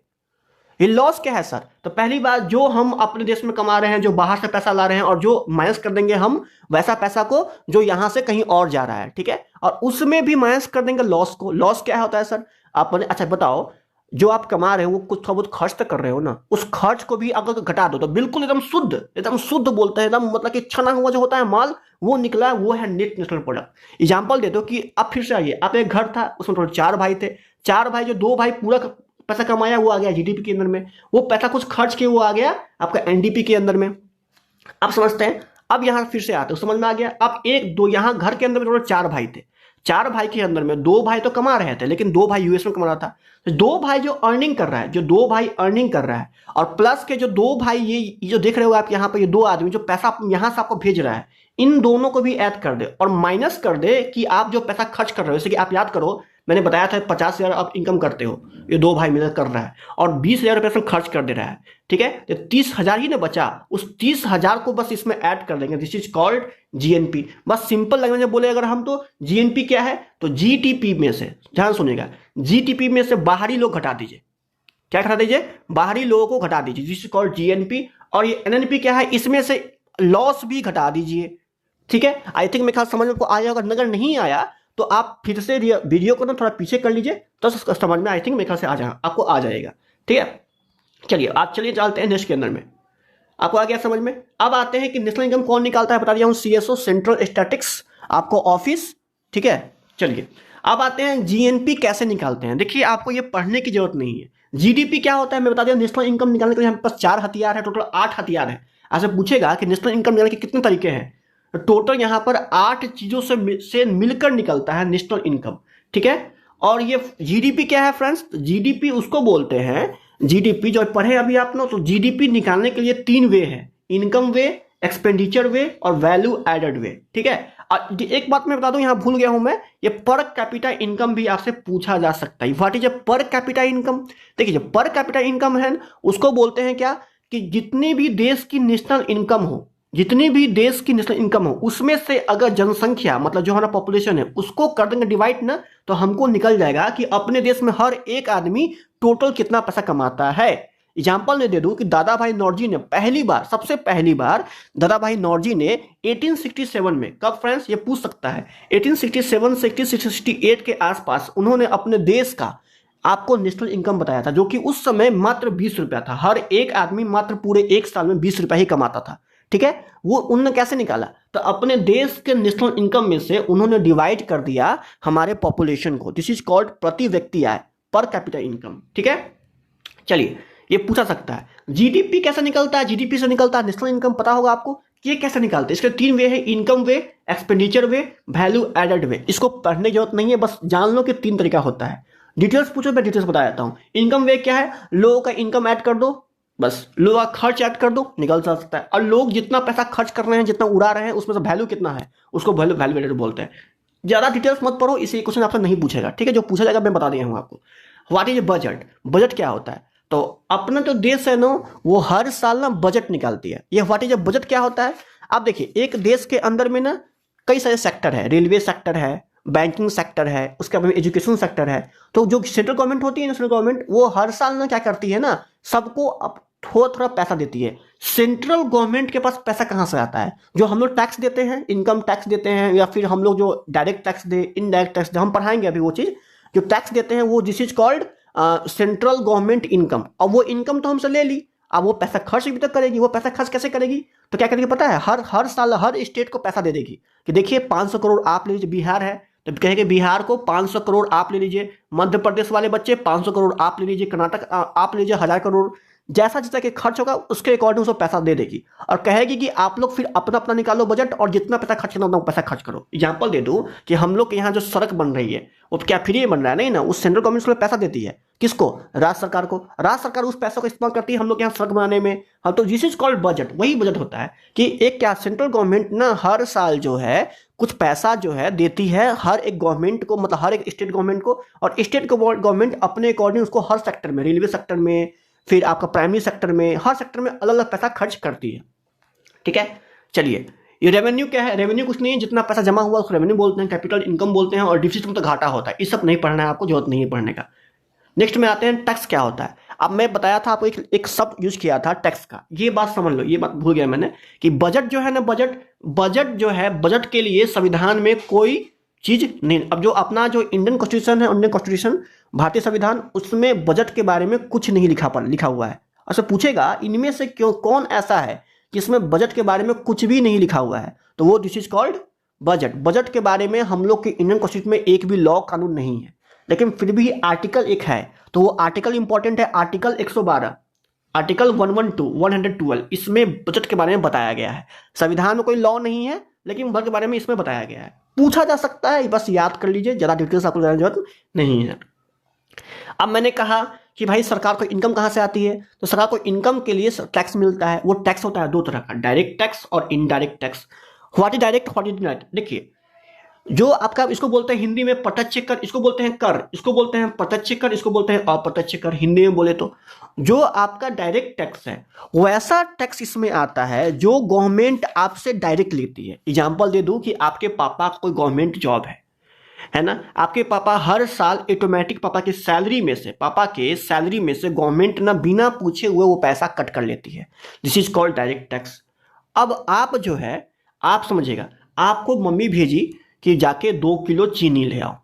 ये लॉस क्या है सर, तो पहली बात जो हम अपने देश में कमा रहे हैं, जो बाहर से पैसा ला रहे हैं, और जो माइनस कर देंगे हम वैसा पैसा को जो यहां से कहीं और जा रहा है, ठीक है, और उसमें भी माइनस कर देंगे लॉस को। लॉस क्या होता है सर, आपने अच्छा बताओ, जो आप कमा रहे हो वो कुछ थोड़ा बहुत खर्च तो कर रहे हो ना, उस खर्च को भी अगर घटा दो तो बिल्कुल एकदम शुद्ध बोलते हैं, एकदम मतलब कि छना हुआ जो होता है माल वो निकला, वो है नेट नेशनल प्रोडक्ट। एग्जाम्पल दे दो कि अब फिर से आइए, आप एक घर था उसमें थोड़े 4 भाई थे, 4 भाई जो 2 भाई पूरा पैसा कमाया वो आ गया जीडीपी के अंदर में, वो पैसा कुछ खर्च किया वो आ गया आपका एनडीपी के अंदर में। अब समझते हैं, अब यहां फिर से आते हैं, समझ में आ गया। अब 1 2 यहां घर के अंदर में टोटल 4 भाई थे, 4 भाई के अंदर में 2 भाई तो कमा रहे थे लेकिन 2 भाई यूएस में कमा रहा था, तो 2 भाई जो अर्निंग कर रहा है, जो 2 भाई अर्निंग कर रहा है, और प्लस के जो 2 भाई ये जो देख रहे हो आप यहाँ पे, ये 2 आदमी जो पैसा यहां से आपको भेज रहा है, इन दोनों को भी ऐड कर दे और माइनस कर दे कि आप जो पैसा खर्च कर रहे हो। जैसे कि आप याद करो मैंने बताया था 50,000 आप इनकम करते हो, ये 2 भाई मिलकर कर रहा है और 20,000 रुपये इसमें खर्च कर दे रहा है, ठीक है, तो 30,000 ही ना बचा, उस 30,000 को बस इसमें ऐड कर देंगे, दिस इज कॉल्ड जीएनपी। बस सिंपल लैंग्वेज में बोले अगर हम, तो जीएनपी क्या है, तो जीटीपी में से, ध्यान सुनिएगा, जीटीपी में से बाहरी लोग घटा दीजिए, क्या घटा दीजिए, बाहरी लोगों को घटा दीजिए, जिस कॉल्ड जीएनपी। और ये एनएनपी क्या है, इसमें से लॉस भी घटा दीजिए। ठीक है, आई थिंक मेरे ख्याल समझ में आ जाएगा। अगर नहीं आया तो आप फिर से वीडियो को ना थोड़ा पीछे कर लीजिए, तो समझ में आई थिंक मेरे ख्याल से आपको आ जाएगा। ठीक है, चलिए आप चलिए चलते हैं नेक्स्ट के अंदर में। आपको आ गया समझ में। अब आते हैं कि नेशनल इनकम कौन निकालता है, बता दिया हूं, सीएसओ, सेंट्रल स्टैटिक्स आपको ऑफिस। ठीक है, चलिए अब आते हैं जीएनपी कैसे निकालते हैं। देखिए आपको ये पढ़ने की जरूरत नहीं है। जीडीपी क्या होता है मैं बता दिया। नेशनल इनकम निकालने के लिए हमारे पास 4 हथियार है, टोटल 8 हथियार है। ऐसे पूछेगा कि नेशनल इनकम निकालने के कितने तरीके हैं, टोटल यहाँ पर 8 चीजों से मिलकर निकलता है नेशनल इनकम। ठीक है, और ये जीडीपी क्या है फ्रेंड्स, जीडीपी उसको बोलते हैं, जीडीपी जो पढ़े अभी आप लोग, तो जीडीपी निकालने के लिए 3 वे है, इनकम वे, एक्सपेंडिचर वे और वैल्यू एडेड वे। ठीक है, और एक बात मैं बता दूं, यहां भूल गया हूं मैं, ये पर कैपिटा इनकम भी आपसे पूछा जा सकता है। What is per capita income. देखिए जो पर कैपिटा इनकम है उसको बोलते हैं क्या, कि जितनी भी देश की नेशनल इनकम हो, जितनी भी देश की नेशनल इनकम हो, उसमें से अगर जनसंख्या मतलब जो हमारा पॉपुलेशन है उसको कर देंगे डिवाइड ना, तो हमको निकल जाएगा कि अपने देश में हर एक आदमी टोटल कितना पैसा कमाता है। एग्जाम्पल ने दे दूं कि दादा भाई नौरोजी ने पहली बार, सबसे पहली बार दादा भाई नौरोजी ने 1867 में, कब फ्रेंड्स ये पूछ सकता है, 1867 से 1868 के आसपास उन्होंने अपने देश का आपको नेशनल इनकम बताया था, जो कि उस समय मात्र 20 रुपया था। हर एक आदमी मात्र पूरे एक साल में 20 रुपया ही कमाता था। ठीक है, वो उन्होंने कैसे निकाला, तो अपने देश के नेशनल इनकम में से उन्होंने डिवाइड कर दिया हमारे पॉपुलेशन को। दिस इज कॉल्ड प्रति व्यक्ति आय, पर कैपिटा इनकम। ठीक है, चलिए ये पूछा सकता है। जीडीपी कैसे निकलता है, जीडीपी से निकलता है नेशनल इनकम, पता होगा आपको ये कैसे निकालते हैं। इसके 3 वे है, इनकम वे, एक्सपेंडिचर वे, वैल्यू एडेड वे। इसको पढ़ने की जरूरत नहीं है, बस जान लो कि 3 तरीका होता है। डिटेल्स पूछो, मैं डिटेल्स बता देता हूं। इनकम वे क्या है, लोगों का इनकम ऐड कर दो, बस लोगों का खर्च ऐड कर दो, निकल सकता है। और लोग जितना पैसा खर्च कर रहे हैं, जितना उड़ा रहे हैं, उसमें से वैल्यू कितना है, उसको वैल्यू एडेड बोलते हैं। ज्यादा डिटेल्स मत पढ़ो, इसे क्वेश्चन आपसे नहीं पूछेगा। ठीक है, जो पूछा जाएगा मैं बता दिया हूं आपको। व्हाट इज बजट, बजट क्या होता है, तो अपना जो देश है ना वो हर साल ना बजट निकालती है। ये व्हाट इज बजट क्या होता है, आप देखिए एक देश के अंदर में ना कई सारे सेक्टर है, रेलवे सेक्टर है, बैंकिंग सेक्टर है, उसके बाद में एजुकेशन सेक्टर है। तो जो सेंट्रल गवर्नमेंट होती है, नेशनल गवर्नमेंट, वो हर साल ना क्या करती है ना, सबको थोड़ा थोड़ा पैसा देती है। सेंट्रल गवर्नमेंट के पास पैसा कहां से आता है, जो हम लोग टैक्स देते हैं, इनकम टैक्स देते हैं, या फिर हम लोग जो डायरेक्ट टैक्स दे, इनडायरेक्ट टैक्स दे, हम पढ़ाएंगे अभी वो चीज। जो टैक्स देते हैं वो this is called central government income. अब वो इनकम तो हमसे ले ली, अब वो पैसा खर्च भी तक करेगी। वो पैसा खर्च कैसे करेगी, तो क्या करेगी पता है, हर साल हर स्टेट को पैसा दे देगी कि देखिए 500 करोड़ आप ले लीजिए। बिहार है तो कहेंगे बिहार को 500 करोड़ आप ले लीजिए, मध्य प्रदेश वाले बच्चे 500 करोड़ आप ले लीजिए, कर्नाटक आप ले लीजिए 1000 करोड़। जैसा जैसा कि खर्च होगा उसके अकॉर्डिंग उसको पैसा दे देगी, और कहेगी कि आप लोग फिर अपना अपना निकालो बजट, और जितना पैसा खर्च करना उतना पैसा खर्च करो। एग्जाम्पल दे दूं कि हम लोग के यहाँ जो सड़क बन रही है वो क्या फ्री में बन रहा है, नहीं ना, उस सेंट्रल गवर्नमेंट उसमें पैसा देती है। किसको, राज्य सरकार को। राज्य सरकार उस पैसों का इस्तेमाल करती है हम लोग यहाँ सड़क बनाने में। हाँ, तो दिस इज कॉल्ड बजट। वही बजट होता है कि एक क्या सेंट्रल गवर्नमेंट ना हर साल जो है कुछ पैसा जो है देती है हर एक गवर्नमेंट को, मतलब हर एक स्टेट गवर्नमेंट को, और स्टेट गवर्नमेंट अपने अकॉर्डिंग उसको हर सेक्टर में, रेलवे सेक्टर में, फिर आपका प्राइमरी सेक्टर में, हर सेक्टर में अलग अलग पैसा खर्च करती है। ठीक है, चलिए ये रेवेन्यू क्या है, रेवेन्यू कुछ नहीं है, जितना पैसा जमा हुआ उसको रेवेन्यू बोलते हैं, कैपिटल इनकम बोलते हैं, और डिफिसिट में तो घाटा होता है। ये सब नहीं पढ़ना है आपको, जरूरत नहीं है पढ़ने का। नेक्स्ट में आते हैं टैक्स क्या होता है। अब मैं बताया था आपको, एक शब्द यूज किया था टैक्स का, ये बात समझ लो, ये बात भूल गया मैंने, कि बजट जो है ना, बजट जो है, बजट के लिए संविधान में कोई चीज नहीं। अब जो अपना जो इंडियन कॉन्स्टिट्यूशन है, इंडियन कॉन्स्टिट्यूशन भारतीय संविधान, उसमें बजट के बारे में कुछ नहीं लिखा हुआ है। अच्छा पूछेगा इनमें से क्यों कौन ऐसा है जिसमें बजट के बारे में कुछ भी नहीं लिखा हुआ है, तो वो this is called budget. Budget के बारे में हम लोग के इंडियन कॉन्स्टिट्यूशन में एक भी लॉ कानून नहीं है, लेकिन फिर भी आर्टिकल एक है, तो वो आर्टिकल इंपॉर्टेंट है, आर्टिकल 112, आर्टिकल 112, इसमें बजट के बारे में बताया गया है। संविधान में कोई लॉ नहीं है, लेकिन बजट के बारे में इसमें बताया गया है। पूछा जा सकता है, बस याद कर लीजिए, ज्यादा डिटेल्स आपको जानने की जरूरत नहीं है। अब मैंने कहा कि भाई सरकार को इनकम कहां से आती है, तो सरकार को इनकम के लिए टैक्स मिलता है। वो टैक्स होता है 2 तरह का, डायरेक्ट टैक्स और indirect tax. What is direct, what is indirect, देखिए जो आपका, इसको बोलते हैं हिंदी में प्रत्यक्ष कर, इसको बोलते हैं कर, इसको बोलते हैं प्रत्यक्ष कर, इसको बोलते हैं अप्रत्यक्ष कर, हिंदी में बोले तो। जो आपका डायरेक्ट टैक्स है वैसा टैक्स इसमें आता है जो गवर्नमेंट आपसे डायरेक्ट लेती है। एग्जांपल दे दूं कि आपके पापा का कोई गवर्नमेंट जॉब है, है ना। आपके पापा हर साल ऑटोमेटिक पापा की सैलरी में से, पापा के सैलरी में से गवर्नमेंट ना बिना पूछे हुए वो पैसा कट कर लेती है। This is called direct tax. अब आप जो है, आप समझिएगा, आपको मम्मी भेजी कि जाके 2 किलो चीनी ले आओ,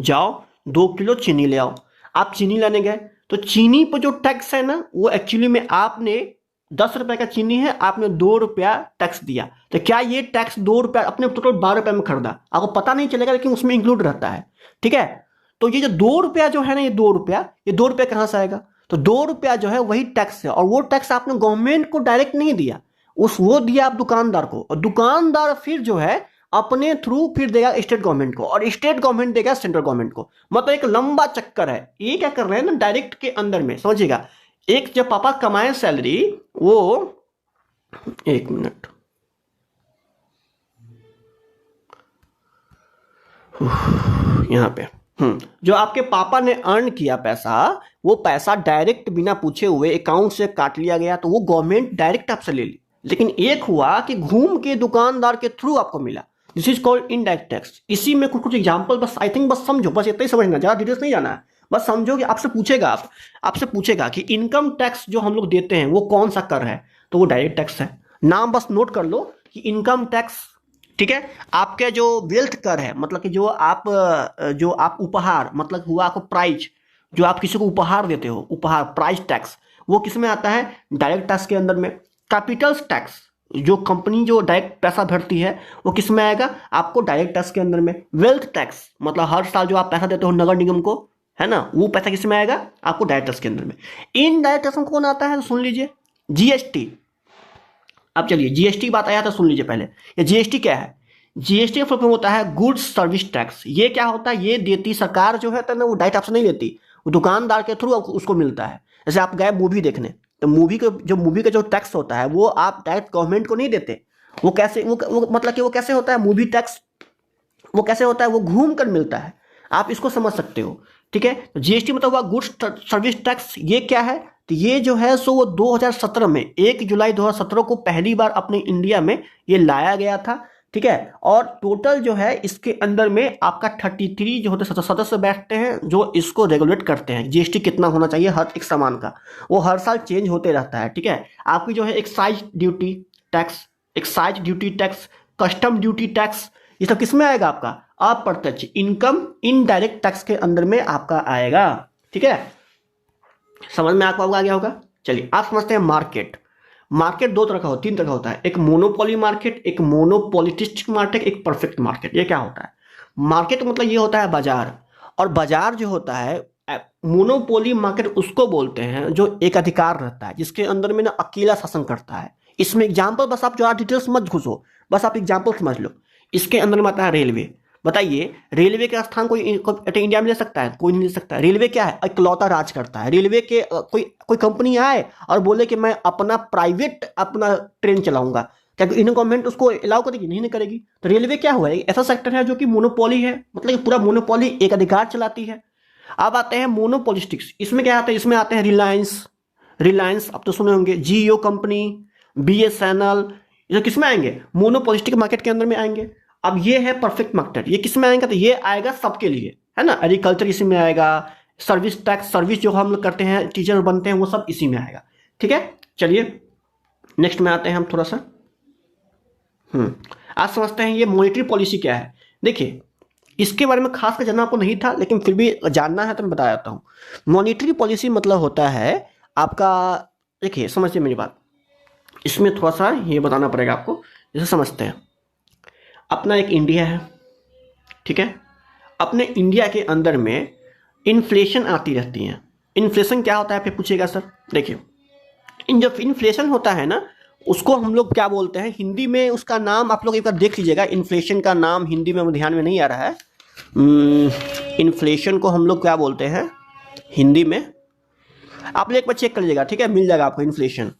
जाओ 2 किलो चीनी ले आओ। आप चीनी लाने गए तो चीनी पर जो टैक्स है ना, वो एक्चुअली में आपने 10 रुपए का चीनी है, आपने 2 रुपया टैक्स दिया। तो क्या ये टैक्स 2 रुपया, अपने टोटल 12 रुपए में खरीदा, आपको पता नहीं चलेगा लेकिन उसमें इंक्लूड रहता है, ठीक है। तो ये जो 2 रुपया जो है ना, ये 2 रुपया, ये 2 रुपया कहाँ से आएगा? तो 2 रुपया जो है वही टैक्स है, और वो टैक्स आपने गवर्नमेंट को डायरेक्ट नहीं दिया, वो दिया आप दुकानदार को, और दुकानदार फिर जो है अपने थ्रू फिर देगा स्टेट गवर्नमेंट को, और स्टेट गवर्नमेंट देगा सेंट्रल गवर्नमेंट को। मतलब एक लंबा चक्कर है। ये क्या कर रहे हैं ना, डायरेक्ट के अंदर में, समझिएगा। एक जब पापा कमाए सैलरी, वो 1 मिनट, यहां पे जो आपके पापा ने अर्न किया पैसा, वो पैसा डायरेक्ट बिना पूछे हुए अकाउंट से काट लिया गया, तो वो गवर्नमेंट डायरेक्ट आपसे ले ली। लेकिन एक हुआ कि घूम के दुकानदार के थ्रू आपको मिला, this is called indirect tax. इसी में कुछ कुछ एग्जांपल बस आई थिंक बस समझो, बस इतना ही समझना, ज्यादा डिटेल्स नहीं जाना है, बस समझो कि आपसे पूछेगा, आपसे पूछेगा कि इनकम टैक्स जो हम लोग देते हैं वो कौन सा कर है, तो वो डायरेक्ट टैक्स है। नाम बस नोट कर लो कि इनकम टैक्स, ठीक है। आपके जो वेल्थ कर है, मतलब कि जो आप उपहार, मतलब हुआ आपको प्राइज, जो आप किसी को उपहार देते हो, उपहार प्राइज टैक्स, वो किस में आता है? डायरेक्ट टैक्स के अंदर में। कैपिटल टैक्स, जो कंपनी जो डायरेक्ट पैसा भरती है, वो किस में आएगा? आपको डायरेक्ट टैक्स के अंदर में। वेल्थ टैक्स, मतलब हर साल जो आप पैसा देते हो नगर निगम को, है ना, वो पैसा किस में आएगा? आपको डायरेक्ट टैक्स के अंदर में। इनडायरेक्ट टैक्स में कौन आता है? तो सुन लीजिए, जीएसटी। अब चलिए जीएसटी की बात आया तो सुन लीजिए पहले, ये जीएसटी क्या है? जीएसटी का फुल फॉर्म होता है गुड्स सर्विस टैक्स। ये क्या होता है? ये देती सरकार जो है ना, वो डायरेक्ट आपसे नहीं लेती, वो दुकानदार के थ्रू उसको मिलता है। जैसे आप गए मूवी देखने, तो मूवी का जो टैक्स होता है, वो आप डायरेक्ट गवर्नमेंट को नहीं देते। वो कैसे, वो मतलब कि वो कैसे होता है मूवी टैक्स, वो कैसे होता है? वो घूम कर मिलता है। आप इसको समझ सकते हो, ठीक है। तो जीएसटी मतलब हुआ गुड्स सर्विस टैक्स। ये क्या है? तो ये जो है सो वो 2017 में 1 जुलाई 2017 को पहली बार अपने इंडिया में ये लाया गया था, ठीक है। और टोटल जो है इसके अंदर में आपका 33 जो होते सदस्य बैठते हैं, जो इसको रेगुलेट करते हैं जीएसटी कितना होना चाहिए हर एक सामान का। वो हर साल चेंज होते रहता है, ठीक है। आपकी जो है excise duty tax, excise duty tax, custom duty tax, ये सब किस में आएगा? आपका अप्रत्यक्ष इनकम इनडायरेक्ट टैक्स के अंदर में आपका आएगा, ठीक है। समझ में आपको आ गया होगा। चलिए आप समझते हैं मार्केट। मार्केट दो तरह का तीन तरह का होता है, एक मोनोपोली मार्केट, एक मोनोपोलिस्टिक मार्केट, एक परफेक्ट मार्केट। ये क्या होता है? मार्केट मतलब ये होता है बाजार, और बाजार जो होता है, मोनोपोली मार्केट उसको बोलते हैं जो एक अधिकार रहता है, जिसके अंदर में ना अकेला शासन करता है। इसमें एग्जाम्पल, बस आप जो डिटेल्स मत घुसो, बस आप एग्जाम्पल समझ लो। इसके अंदर में आता है रेलवे। बताइए रेलवे का स्थान कोई इंडिया में ले सकता है? कोई नहीं ले सकता। रेलवे क्या है? इकलौता राज करता है। रेलवे के कोई कंपनी आए और बोले कि मैं अपना प्राइवेट अपना ट्रेन चलाऊंगा, क्या इंडियन गवर्नमेंट उसको अलाउ करेगी? नहीं करेगी। तो रेलवे क्या हुआ? एक ऐसा सेक्टर है जो कि मोनोपोली है, मतलब पूरा मोनोपोली एक अधिकार चलाती है। अब आते हैं मोनोपोलिस्टिक्स। इसमें क्या आता है? इसमें आते हैं रिलायंस अब तो सुने होंगे, जियो कंपनी, बीएसएनएल, ये किस में आएंगे? मोनोपोलिस्टिक मार्केट के अंदर में आएंगे। अब ये है परफेक्ट मार्केट। ये किस में आएगा? तो ये आएगा सबके लिए, है ना। एग्रीकल्चर इसी में आएगा, सर्विस टैक्स, सर्विस जो हम लोग करते हैं, टीचर बनते हैं, वो सब इसी में आएगा, ठीक है। चलिए नेक्स्ट में आते हैं हम थोड़ा सा। आज समझते हैं ये मॉनेटरी पॉलिसी क्या है। देखिए इसके बारे में खास कर जानना आपको नहीं था, लेकिन फिर भी जानना है तो मैं बता देता हूँ। मॉनेटरी पॉलिसी मतलब होता है आपका, देखिए समझिए मेरी बात, इसमें थोड़ा सा ये बताना पड़ेगा आपको। जैसे समझते हैं अपना एक इंडिया है, ठीक है। अपने इंडिया के अंदर में इन्फ्लेशन आती रहती है। इन्फ्लेशन क्या होता है फिर पूछिएगा सर? देखिए जब इन्फ्लेशन होता है ना, उसको हम लोग क्या बोलते हैं हिंदी में? उसका नाम आप लोग एक बार देख लीजिएगा। इन्फ्लेशन का नाम हिंदी में ध्यान में नहीं आ रहा है। इन्फ्लेशन को हम लोग क्या बोलते हैं हिंदी में? आप लोग एक बार चेक कर लीजिएगा, ठीक है, मिल जाएगा आपको। इन्फ्लेशन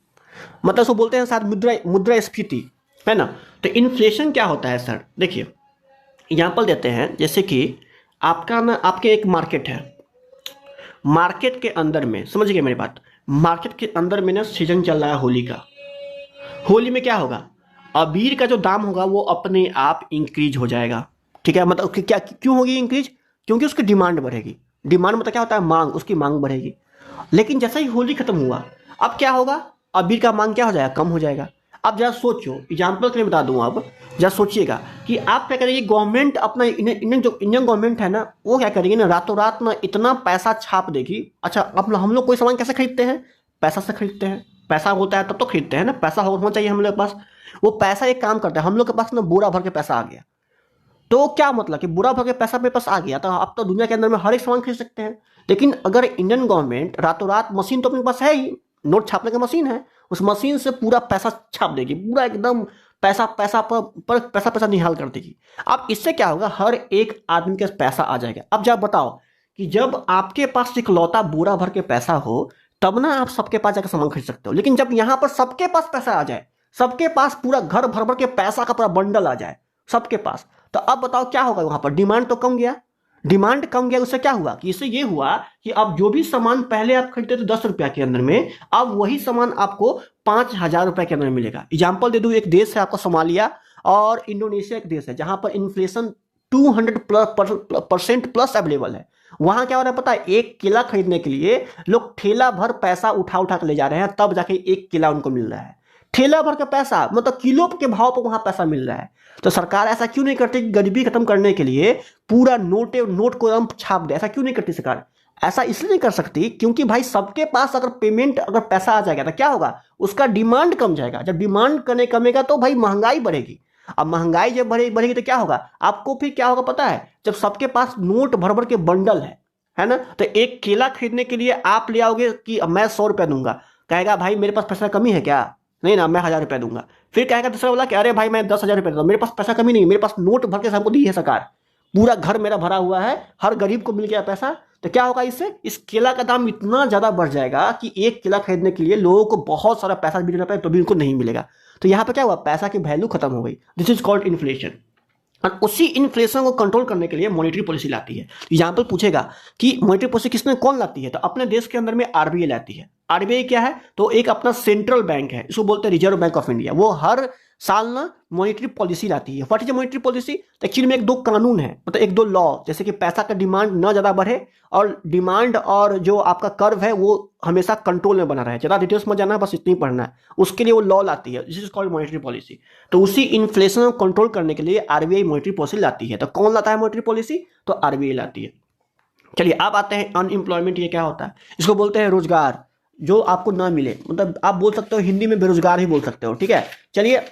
मतलब उसको बोलते हैं शायद मुद्रास्फीति, है ना। तो इन्फ्लेशन क्या होता है सर? देखिए एग्जाम्पल देते हैं, जैसे कि आपका ना, आपके एक मार्केट है, मार्केट के अंदर में, समझिए मेरी बात, मार्केट के अंदर में ना सीजन चल रहा है होली का। होली में क्या होगा? अबीर का जो दाम होगा वो अपने आप इंक्रीज हो जाएगा। ठीक है, मतलब क्या क्यों होगी इंक्रीज? क्योंकि उसकी डिमांड बढ़ेगी। डिमांड मतलब क्या होता है? मांग, उसकी मांग बढ़ेगी। लेकिन जैसे ही होली खत्म हुआ, अब क्या होगा? अबीर का मांग क्या हो जाएगा? कम हो जाएगा। अब जरा सोचो, एग्जाम्पल के लिए बता दूं, अब जरा सोचिएगा कि आप क्या करेंगे। गवर्नमेंट अपना इंडियन गवर्नमेंट है ना, वो क्या करेगी ना, रातों रात ना इतना पैसा छाप देगी। अच्छा, अब हम लोग कोई सामान कैसे खरीदते हैं? पैसा से खरीदते हैं। पैसा होता है तब तो खरीदते हैं ना, पैसा होना चाहिए हम लोग के पास। वो पैसा एक काम करता है, हम लोग के पास ना बोरा भर के पैसा आ गया। तो क्या मतलब कि बुरा भर के पैसा मेरे पास आ गया, तो अब तो दुनिया के अंदर में हर एक सामान खरीद सकते हैं। लेकिन अगर इंडियन गवर्नमेंट रातों रात, मशीन तो अपने पास है ही, नोट छापने की मशीन है, उस मशीन से पूरा पैसा छाप देगी, पूरा एकदम पैसा पैसा पर पैसा पैसा निहाल कर देगी। अब इससे क्या होगा? हर एक आदमी के पास पैसा आ जाएगा। अब जब बताओ कि जब आपके पास इकलौता बोरा भर के पैसा हो, तब ना आप सबके पास जाकर सामान खरीद सकते हो। लेकिन जब यहां पर सबके पास पैसा आ जाए, सबके पास पूरा घर भर भर के पैसा का पूरा बंडल आ जाए सबके पास, तो अब बताओ क्या होगा? वहां पर डिमांड तो कम गया। डिमांड कम गया, उससे क्या हुआ कि इससे ये हुआ कि अब जो भी सामान पहले आप खरीदते थे 10 रुपया के अंदर में, अब वही सामान आपको 5,000 रुपए के अंदर में मिलेगा। एग्जाम्पल दे दूं, एक देश है आपका सोमालिया, और इंडोनेशिया एक देश है जहां पर इन्फ्लेशन 200% प्लस अवेलेबल है। वहां क्या हो रहा है पता है? एक केला खरीदने के लिए लोग ठेला भर पैसा उठा उठा के ले जा रहे हैं, तब जाके एक केला उनको मिल रहा है। ठेला भर का पैसा, मतलब किलो के भाव पर वहां पैसा मिल रहा है। तो सरकार ऐसा क्यों नहीं करती कि गरीबी खत्म करने के लिए पूरा नोट को हम छाप दे? ऐसा क्यों नहीं करती सरकार? ऐसा इसलिए नहीं कर सकती क्योंकि भाई सबके पास अगर पेमेंट, अगर पैसा आ जाएगा तो क्या होगा? उसका डिमांड कम जाएगा। जब डिमांड कमेगा तो भाई महंगाई बढ़ेगी। अब महंगाई जब बढ़ेगी तो क्या होगा? आपको फिर क्या होगा पता है? जब सबके पास नोट भर भर के बंडल है ना, तो एक केला खरीदने के लिए आप ले आओगे कि मैं 100 रुपया दूंगा, कहेगा भाई मेरे पास पैसा कमी है क्या? नहीं ना, मैं 1,000 रुपया दूंगा। फिर कहेगा दूसरा वाला कि अरे भाई मैं 10,000 रुपया दूंगा, मेरे पास पैसा कमी नहीं, मेरे पास नोट भर के सबको दी है सरकार, पूरा घर मेरा भरा हुआ है, हर गरीब को मिल गया पैसा। तो क्या होगा इससे? इस केला का दाम इतना ज्यादा बढ़ जाएगा कि एक केला खरीदने के लिए लोगों को बहुत सारा पैसा भी देना पड़ेगा, तो भी उनको नहीं मिलेगा। तो यहाँ पे क्या हुआ? पैसा की वैल्यू खत्म हो गई। This is called inflation. और उसी इन्फ्लेशन को कंट्रोल करने के लिए मॉनेटरी पॉलिसी लाती है। एग्जाम्पल पूछेगा कि मॉनेटरी पॉलिसी किसने कौन लाती है, तो अपने देश के अंदर में आरबीआई लाती है। आरबीआई क्या है? तो एक अपना सेंट्रल बैंक है, इसको बोलते हैं रिजर्व बैंक ऑफ इंडिया। वो हर साल ना मॉनेटरी पॉलिसी लाती है। What is monetary policy? Actually में एक दो कानून है, मतलब एक दो लॉ, जैसे कि पैसा का डिमांड ना ज्यादा बढ़े और डिमांड और जो आपका कर्व है वो हमेशा कंट्रोल में बना रहे। ज्यादा डिटेल्स में जाना है, बस इतना ही पढ़ना है। उसके लिए वो लॉ लाती है, this is called monetary policy. तो उसी इन्फ्लेशन को कंट्रोल करने के लिए आरबीआई मॉनेटरी पॉलिसी लाती है। तो कौन लाता है मॉनेटरी पॉलिसी? तो आरबीआई लाती है। चलिए अब आते हैं अनएम्प्लॉयमेंट। ये क्या होता है? इसको बोलते हैं रोजगार जो आपको ना मिले, मतलब आप बोल सकते हो हिंदी में बेरोजगार ही बोल सकते हो। ठीक है, चलिए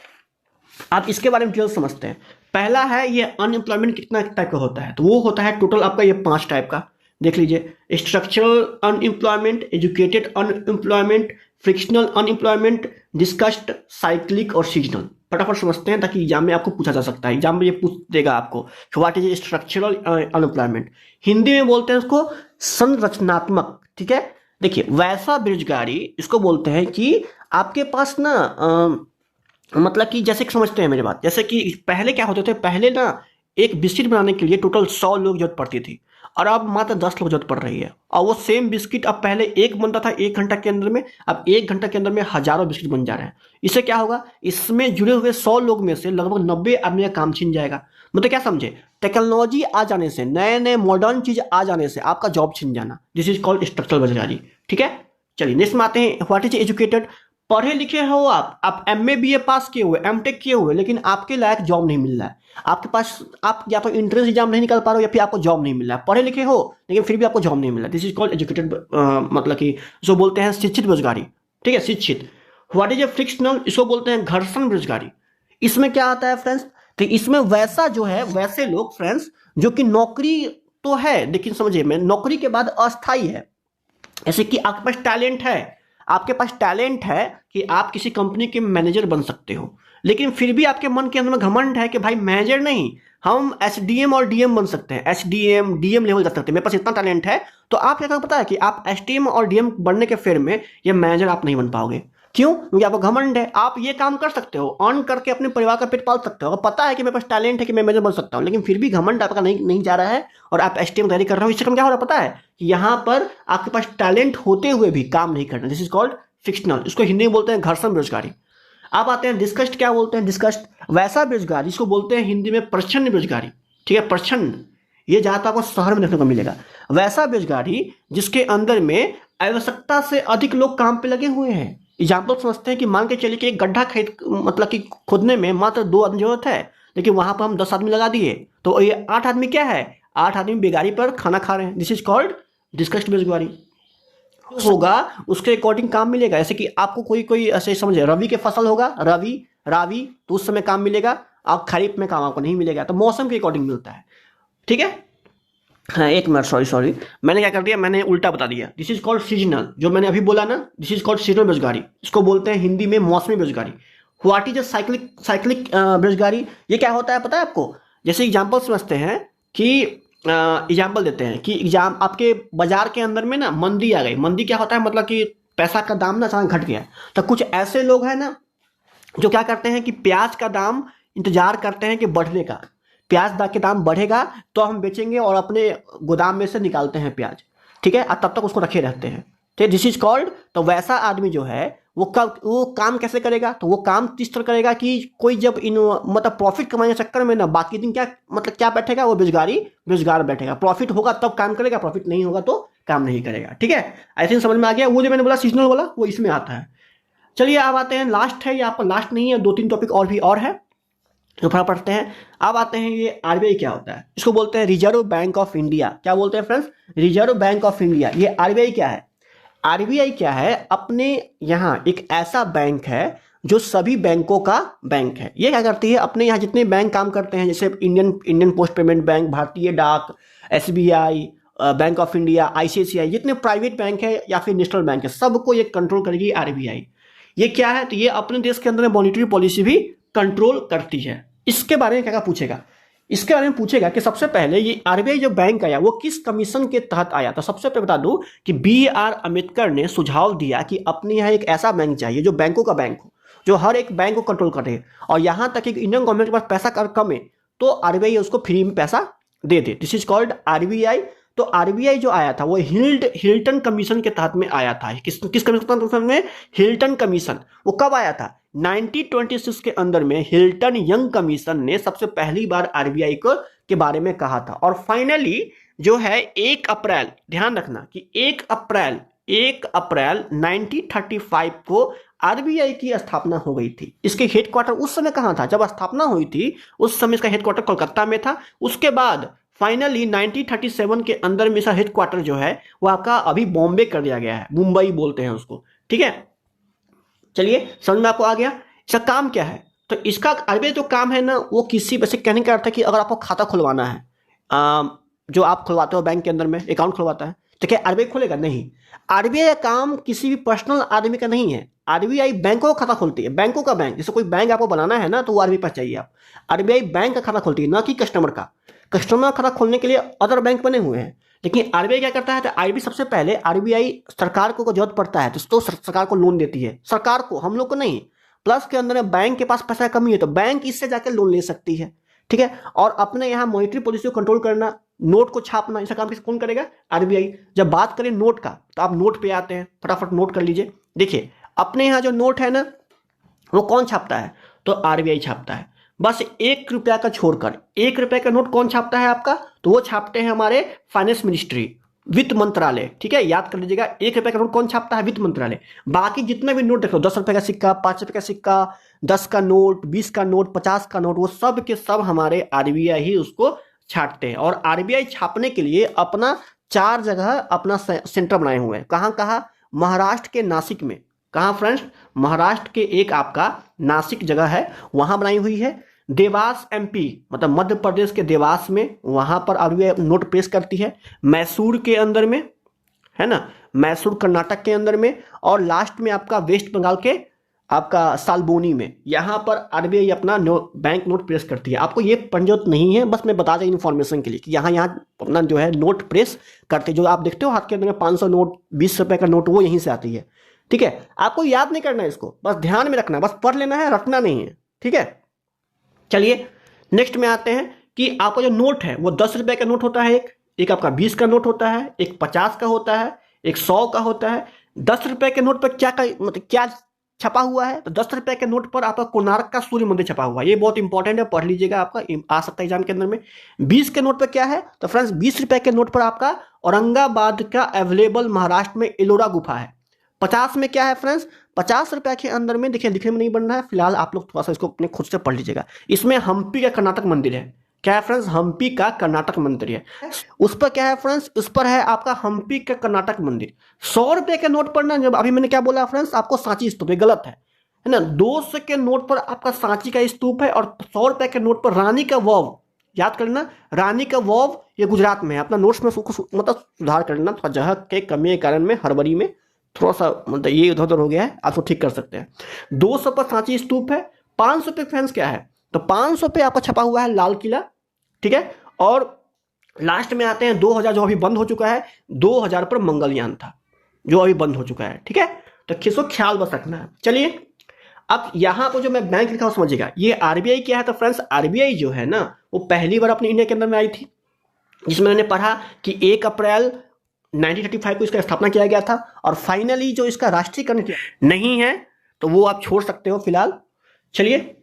आप इसके बारे में डिटेल समझते हैं। पहला है ये अनएम्प्लॉयमेंट कितना टाइप का होता है, तो वो होता है टोटल आपका ये 5 टाइप का। देख लीजिए, structural unemployment, educated unemployment, frictional unemployment, discussed, cyclic और सीजनल। फटाफट समझते हैं ताकि एग्जाम में आपको पूछा जा सकता है। एग्जाम में ये पूछ देगा आपको what is structural unemployment. Hindi में बोलते हैं उसको संरचनात्मक। ठीक है, देखिए वैसा बेरोजगारी इसको बोलते हैं कि आपके पास ना मतलब कि जैसे कि समझते हैं मेरी बात, जैसे कि पहले क्या होते थे, पहले ना एक बिस्किट बनाने के लिए टोटल 100 लोग जरूरत पड़ती थी, और अब मात्र 10 लोग जरूरत पड़ रही है। और वो सेम बिस्किट अब पहले एक बनता था 1 घंटा के अंदर में, अब 1 घंटा के अंदर में हजारों बिस्किट बन जा रहे हैं। इससे क्या होगा? इसमें जुड़े हुए 100 लोग में से लगभग 90 आदमी का काम छिन जाएगा। मतलब क्या समझे? टेक्नोलॉजी आ जाने से, नए नए मॉडर्न चीज आ जाने से आपका जॉब छिन जाना। दिस इज कॉल्ड स्ट्रक्चरल बेरोजगारी। ठीक है, चलिए नेक्स्ट में आते हैं। What is educated? पढ़े लिखे हो आप एमए बीए पास किए हुए, एमटेक किए हुए, लेकिन आपके लायक जॉब नहीं मिल रहा है। आपके पास, आप या तो एंट्रेंस एग्जाम नहीं निकाल पा रहे हो या फिर आपको जॉब नहीं मिल रहा है। पढ़े लिखे हो लेकिन फिर भी आपको जॉब नहीं मिल रहा है। दिस इज कॉल्ड एजुकेटेड, मतलब कि जो बोलते हैं शिक्षित बेरोजगारी। ठीक है, शिक्षित। What is a frictional? इसको बोलते हैं घर्षण बेरोजगारी। इसमें क्या आता है फ्रेंड्स? तो इसमें वैसा जो है, वैसे लोग फ्रेंड्स जो कि नौकरी तो है लेकिन समझिए मैं नौकरी के बाद अस्थायी है। जैसे कि आपके पास टैलेंट है, आपके पास टैलेंट है कि आप किसी कंपनी के मैनेजर बन सकते हो, लेकिन फिर भी आपके मन के अंदर में घमंड है कि भाई मैनेजर नहीं, हम एसडीएम और डीएम बन सकते हैं, एसडीएम डीएम लेवल जा सकते हैं, मेरे पास इतना टैलेंट है। तो आप क्या करोगे पता है कि आप एसडीएम और डीएम बनने के फेर में ये मैनेजर आप नहीं बन पाओगे। क्यों? क्योंकि आपको घमंड है। आप ये काम कर सकते हो, अर्न करके अपने परिवार का पेट पाल सकते हो, और पता है कि मेरे पास टैलेंट है कि मैं मैनेजर बन सकता हूँ, लेकिन फिर भी घमंड आपका नहीं जा रहा है और आप एसडीएम तैयारी कर रहे हो। इससे कम क्या हो रहा है पता है कि यहाँ पर आपके पास टैलेंट होते हुए भी काम नहीं करना। This is called fictional. इसको हिंदी में बोलते हैं घर्षण बेरोजगारी। अब आते हैं डिस्कस्ड। क्या बोलते हैं डिस्कस्ड? वैसा बेरोजगारी, इसको बोलते हैं हिंदी में प्रच्छन्न बेरोजगारी। ठीक है, प्रच्छन्न, ये ज़्यादातर आपको शहर में देखने को मिलेगा। वैसा बेरोजगारी जिसके अंदर में आवश्यकता से अधिक लोग काम पे लगे हुए हैं। एग्जाम्पल समझते हैं कि मान के चलिए कि एक गड्ढा मतलब कि खोदने में मात्र 2 आदमी जरूरत है, लेकिन वहां पर हम 10 आदमी लगा दिए, तो ये 8 आदमी क्या है, 8 आदमी बेगारी पर खाना खा रहे हैं। दिस इज कॉल्ड डिस्कस्ड बेरोजगारी। होगा उसके अकॉर्डिंग काम मिलेगा। जैसे कि आपको कोई ऐसे समझे, रवि के फसल होगा, रावी, तो उस समय काम मिलेगा, आप खरीफ में काम आपको नहीं मिलेगा। तो मौसम के अकॉर्डिंग मिलता है, ठीक है। हाँ, एक मिनट, सॉरी, मैंने क्या कर दिया, मैंने उल्टा बता दिया। दिस इज कॉल्ड सीजनल, जो मैंने अभी बोला ना, दिस इज कॉल्ड सीजनल बेरोजगारी। इसको बोलते हैं हिंदी में मौसमी बेरोजगारी। व्हाट इज अ साइक्लिक बेरोजगारी, ये क्या होता है पता है आपको? जैसे एग्जाम्पल समझते हैं कि एग्जाम्पल देते हैं कि एग्जाम आपके बाजार के अंदर में ना मंदी आ गई। मंदी क्या होता है, मतलब कि पैसा का दाम ना अचानक घट गया। तो कुछ ऐसे लोग हैं ना जो क्या करते हैं कि प्याज का दाम इंतजार करते हैं कि बढ़ने का, प्याज के दाम बढ़ेगा तो हम बेचेंगे और अपने गोदाम में से निकालते हैं प्याज, ठीक है, और तब तक उसको रखे रहते हैं। ठीक, दिस इज कॉल्ड। तो वैसा आदमी जो है वो काम कैसे करेगा? तो वो काम इस तरह करेगा कि कोई जब मतलब प्रॉफिट कमाने के चक्कर में ना बाकी दिन क्या बैठेगा, वो बेरोजगार बैठेगा। प्रॉफिट होगा तब काम करेगा, प्रॉफिट नहीं होगा तो काम नहीं करेगा। ठीक है, आई थिंक समझ में आ गया। वो जो मैंने बोला सीजनल वाला, वो इसमें आता है। चलिए अब आते हैं, लास्ट है, ये आपका लास्ट नहीं है, 2-3 टॉपिक और है जो थोड़ा पढ़ते हैं। अब आते हैं ये आरबीआई क्या होता है। इसको बोलते हैं रिजर्व बैंक ऑफ इंडिया। क्या बोलते हैं friends? Reserve bank of India. ये आरबीआई क्या है? आरबीआई क्या है? अपने यहाँ एक ऐसा बैंक है जो सभी बैंकों का बैंक है। ये क्या करती है, अपने यहाँ जितने बैंक काम करते हैं, जैसे इंडियन पोस्ट पेमेंट बैंक, भारतीय डाक, SBI, bank of India, ICICI, जितने प्राइवेट बैंक है या फिर नेशनल बैंक है, सबको ये कंट्रोल करेगी आरबीआई। ये क्या है? तो ये अपने देश के अंदर मॉनिटरी पॉलिसी भी कंट्रोल करती है। इसके बारे में क्या पूछेगा? इसके बारे में पूछेगा कि सबसे पहले ये आरबीआई जो बैंक आया वो किस कमीशन के तहत आया। तो सबसे पहले बता दूं कि BR अम्बेडकर ने सुझाव दिया कि अपने यहाँ एक ऐसा बैंक चाहिए जो बैंकों का बैंक हो, जो हर एक बैंक को कंट्रोल करे, और यहां तक कि इंडियन गवर्नमेंट के पास पैसा कम है तो आरबीआई उसको फ्री में पैसा दे दे। This is called RBI. तो आरबीआई जो आया था वो हिल्टन कमीशन के तहत में आया था। किस कमीशन में? Hilton commission. वो कब आया था? 1926 के अंदर में हिल्टन यंग कमीशन ने सबसे पहली बार आरबीआई को के बारे में कहा था। और फाइनली जो है 1 अप्रैल, ध्यान रखना कि 1 अप्रैल 1935 को आरबीआई की स्थापना हो गई थी। इसके हेडक्वार्टर उस समय कहां था? जब स्थापना हुई थी उस समय इसका हेडक्वार्टर कोलकाता में था। उसके बाद फाइनली 1937 के अंदर में इसका हेडक्वार्टर जो है वो आपका अभी बॉम्बे कर दिया गया है, मुंबई बोलते हैं उसको। ठीक है, चलिए समझ में आपको आ गया। इसका काम क्या है? तो इसका आरबीआई जो काम है ना, वो किसी वैसे कहने का अर्थ है कि अगर आपको खाता खुलवाना है, जो आप खुलवाते हो बैंक के अंदर में अकाउंट खुलवाता है, तो क्या आरबीआई खोलेगा? नहीं। आरबीआई का काम किसी भी पर्सनल आदमी का नहीं है। आरबीआई बैंकों का खाता खोलती है, बैंकों का बैंक। जैसे कोई बैंक आपको बनाना है ना, तो वो आरबीआई पास चाहिए आप। आरबीआई बैंक का खाता खोलती है, ना कि कस्टमर का। कस्टमर खाता खोलने के लिए अदर बैंक बने हुए हैं, लेकिन आरबीआई क्या करता है? तो आरबीआई सबसे पहले आरबीआई सरकार को जरूरत पड़ता है तो सरकार को लोन देती है, सरकार को, हम लोग को नहीं। प्लस के अंदर बैंक के पास पैसा कमी है तो बैंक इससे जाकर लोन ले सकती है। ठीक है, और अपने यहाँ मॉनिटरी पॉलिसी को कंट्रोल करना, नोट को छापना, इसका काम कौन करेगा? आरबीआई। जब बात करें नोट का, तो आप नोट पे आते हैं, फटाफट नोट कर लीजिए। देखिए अपने यहाँ जो नोट है ना, वो कौन छापता है? तो आरबीआई छापता है। बस 1 रुपया का छोड़कर 1 रुपये का नोट कौन छापता है आपका? तो वो छापते हैं हमारे फाइनेंस मिनिस्ट्री, वित्त मंत्रालय। ठीक है, याद कर लीजिएगा, 1 रुपये का नोट कौन छापता है? वित्त मंत्रालय। बाकी जितने भी नोट देखो, 10 रुपये का सिक्का, 5 रुपये का सिक्का, 10 का नोट, 20 का नोट, 50 का नोट, वो सब के सब हमारे आरबीआई ही उसको छापते हैं। और आरबीआई छापने के लिए अपना 4 जगह अपना सेंटर बनाए हुए हैं। कहाँ कहाँ? महाराष्ट्र के नासिक में। कहाँ फ्रेंड्स? महाराष्ट्र के एक आपका नासिक जगह है, वहां बनाई हुई है। देवास एमपी, मतलब मध्य प्रदेश के देवास में, वहां पर आरबीआई नोट प्रेस करती है। मैसूर के अंदर में है ना, मैसूर कर्नाटक के अंदर में, और लास्ट में आपका वेस्ट बंगाल के आपका सालबोनी में, यहां पर आरबीआई अपना बैंक नोट प्रेस करती है। आपको ये पंजोत नहीं है, बस मैं बता दें इन्फॉर्मेशन के लिए कि यहाँ अपना जो है नोट प्रेस करते, जो आप देखते हो हाथ के अंदर में 500 नोट, 20 रुपए का नोट, वो यहीं से आती है। ठीक है, आपको याद नहीं करना है इसको, बस ध्यान में रखना है, बस पढ़ लेना है, रटना नहीं है। ठीक है, चलिए नेक्स्ट में आते हैं कि आपका जो नोट है वो 10 रुपए का नोट होता है, एक आपका 20 का नोट होता है, एक 50 का होता है, एक 100 का होता है। 10 रुपए के नोट पर क्या छपा हुआ है, तो 10 रुपए के नोट पर आपका कोणार्क का सूर्य मंदिर छपा हुआ है। ये बहुत इंपॉर्टेंट है, पढ़ लीजिएगा, आपका आ सकता है एग्जाम के अंदर में। 20 के नोट पर क्या है, तो फ्रेंड्स 20 रुपए के नोट पर आपका औरंगाबाद का अवेलेबल महाराष्ट्र में एलोरा गुफा है। 50 में क्या है फ्रेंड्स, 50 रुपए के अंदर में, देखिए लिखने में नहीं बन रहा है फिलहाल, आप लोग थोड़ा सा इसको अपने खुद से पढ़ लीजिएगा। इसमें हम्पी का कर्नाटक मंदिर है। क्या है फ्रेंड्स, हम्पी का कर्नाटक मंदिर है। उस पर क्या है फ्रेंड्स, उस पर है आपका हम्पी का कर्नाटक मंदिर। 100 रुपए के नोट पर ना, जब अभी मैंने क्या बोला फ्रेंड्स, आपको सांची स्तूप, ये गलत है ना। 200 के नोट पर आपका सांची का स्तूप है, और 100 रुपए के नोट पर रानी का वाव, याद करना, रानी का वाव ये गुजरात में है। अपना नोट्स में मतलब सुधार करना, थोड़ा जगह के कमी के कारण में हड़बड़ी में थोड़ा सा मतलब ये इधर उधर हो गया है, आप ठीक कर सकते हैं। 200 पर सांची स्तूप है। 500 पे फ्रेंड्स क्या है, तो 500 पे आपका छपा हुआ है लाल किला, ठीक है। और लास्ट में आते हैं 2000, जो अभी बंद हो चुका है। 2000 पर मंगलयान था, जो अभी बंद हो चुका है, ठीक है। तो किसको ख्याल बस रखना है। चलिए, अब यहां पर जो मैं बैंक लिखा हूं समझिएगा, ये आरबीआई क्या है, तो फ्रेंड्स आरबीआई जो है ना, वो पहली बार अपने इंडिया के अंदर में आई थी, जिसमें मैंने पढ़ा कि 1 अप्रैल 1935 को इसका स्थापना किया गया था। और फाइनली जो इसका राष्ट्रीयकरण किया नहीं है, तो वो आप छोड़ सकते हो फिलहाल। चलिए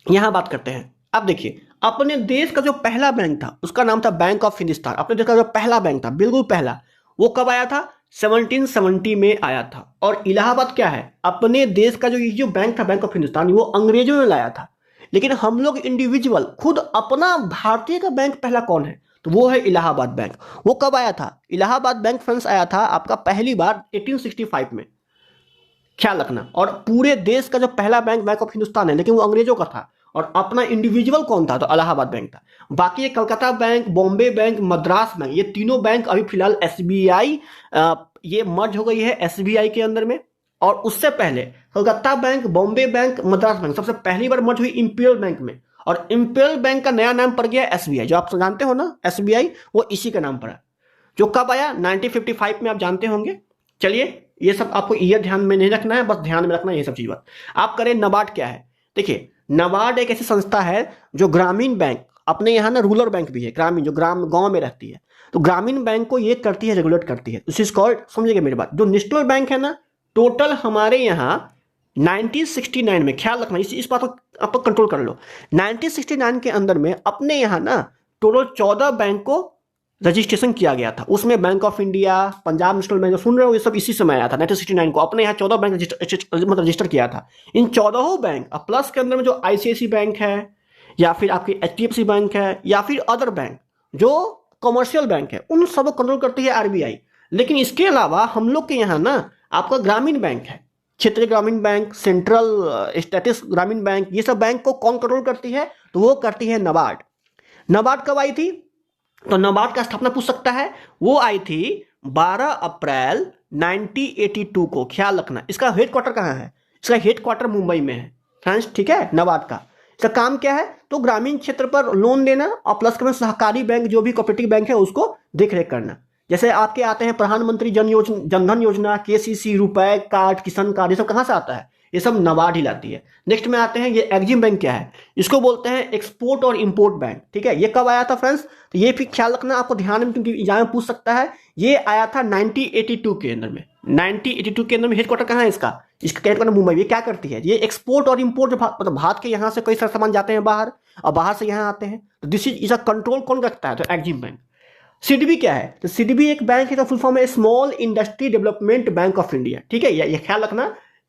यहां बात करते हैं। अब देखिए, अपने देश का जो पहला बैंक था उसका नाम था बैंक ऑफ हिंदुस्तान। अपने देश का जो पहला बैंक था, बिल्कुल पहला, वो कब आया था, 1770 में आया था। और इलाहाबाद क्या है, अपने देश का जो बैंक था, बैंक ऑफ हिंदुस्तान, वो अंग्रेजों ने लाया था। लेकिन हम लोग इंडिविजुअल खुद अपना भारतीय का बैंक पहला कौन है, तो वो है इलाहाबाद बैंक। वो कब आया था, इलाहाबाद बैंक फ्रेंड्स आया था आपका पहली बार 1865 में, ख्याल रखना। और पूरे देश का जो पहला बैंक बैंक ऑफ हिंदुस्तान है, लेकिन वो अंग्रेजों का था। और अपना इंडिविजुअल कौन था, तो इलाहाबाद बैंक था। बाकी ये Calcutta bank, Bombay bank, Madras bank, ये तीनों बैंक अभी फिलहाल एसबीआई, ये मर्ज हो गई है एसबीआई के अंदर में। और उससे पहले Calcutta bank, Bombay bank, Madras bank सबसे पहली बार मर्ज हुई इंपीरियल बैंक में। और इंपीरियल बैंक का नया नाम पड़ गया एसबीआई, जो आप जानते हो ना एसबीआई, वो इसी का नाम पड़ा, जो कब आया 1955 में, आप जानते होंगे। चलिए, ये सब आपको ईयर ध्यान में नहीं रखना है, बस ध्यान में रखना है ये सब चीज। बात आप करें, नाबार्ड क्या है। देखिए, नाबार्ड एक ऐसी संस्था है जो ग्रामीण बैंक, अपने यहाँ ना रूरल बैंक भी है, ग्रामीण, जो गांव में रहती है, तो ग्रामीण बैंक को ये करती है, रेगुलेट करती है। दिस इज कॉल्ड, समझिएगा मेरी बात, जो नेशनल बैंक है ना, टोटल हमारे यहाँ 1969 में, ख्याल रखना इस बात को आप कंट्रोल कर लो, 1969 के अंदर में अपने यहाँ ना टोटल 14 बैंक को रजिस्ट्रेशन किया गया था। उसमें bank of India, Punjab national bank, जो सुन रहे हो ये सब इसी समय आया था 1969 को। अपने यहाँ 14 बैंक रजिस्टर किया था। इन 14 बैंक प्लस के अंदर में जो आईसीआईसी बैंक है, या फिर आपकी एचडीएफसी बैंक है, या फिर अदर बैंक जो कमर्शियल बैंक है, उन सबको कंट्रोल करती है आरबीआई। लेकिन इसके अलावा हम लोग के यहाँ ना आपका ग्रामीण बैंक है, क्षेत्रीय ग्रामीण बैंक, सेंट्रल स्टेटिस ग्रामीण बैंक, ये सब बैंक को कौन कंट्रोल करती है, तो वो करती है नाबार्ड। नाबार्ड कब आई थी, तो नाबार्ड का स्थापना पूछ सकता है, वो आई थी 12 अप्रैल 1982 को, ख्याल रखना। इसका हेडक्वार्टर कहाँ है, इसका हेडक्वार्टर मुंबई में है फ्रेंड्स, ठीक है। नाबार्ड का इसका काम क्या है, तो ग्रामीण क्षेत्र पर लोन देना, और प्लस में सहकारी बैंक, जो भी कोऑपरेटिव बैंक है, उसको देखरेख करना। जैसे आपके आते हैं प्रधानमंत्री जनधन योजना, केसीसी, रुपए कार्ड, किसान कार्ड, ये सब कहाँ से आता है, ये सब नाबार्ड ही लाती है। नेक्स्ट में आते हैं, ये एग्जिम बैंक क्या है, इसको बोलते हैं एक्सपोर्ट और इंपोर्ट बैंक, ठीक है। ये कब आया था फ्रेंड्स, तो ये फिर ख्याल रखना आपको ध्यान में, क्योंकि एग्जाम में पूछ सकता है। ये आया था 1982 के अंदर में। 1982 के अंदर में हेडक्वार्टर कहाँ है इसका हेडक्वार्टर मुंबई। ये क्या करती है, ये एक्सपोर्ट और इंपोर्ट, मतलब भारत के यहाँ से कई सारे सामान जाते हैं बाहर, और बाहर से यहाँ आते हैं, तो दिस इज इसका कंट्रोल कौन रखता है, तो एग्जिम बैंक। सीडीबी क्या है, तो सीडीबी एक बैंक है, तो फुल फॉर्म है small industry development bank of India, ठीक है। ये ख्याल रखना,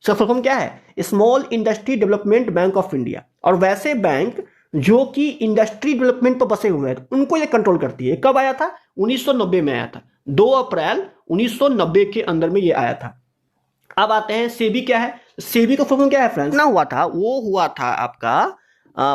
इसका फुल फॉर्म क्या है, small industry development bank of India. और वैसे बैंक जो कि इंडस्ट्री डेवलपमेंट पर बसे हुए हैं, उनको ये कंट्रोल करती है। कब आया था, 1990 में आया था, 2 अप्रैल 1990 के अंदर में ये आया था। अब आते हैं सेबी क्या है, सेबी का फुल फॉर्म क्या है फ्रेंड्स, ना हुआ था, वो हुआ था आपका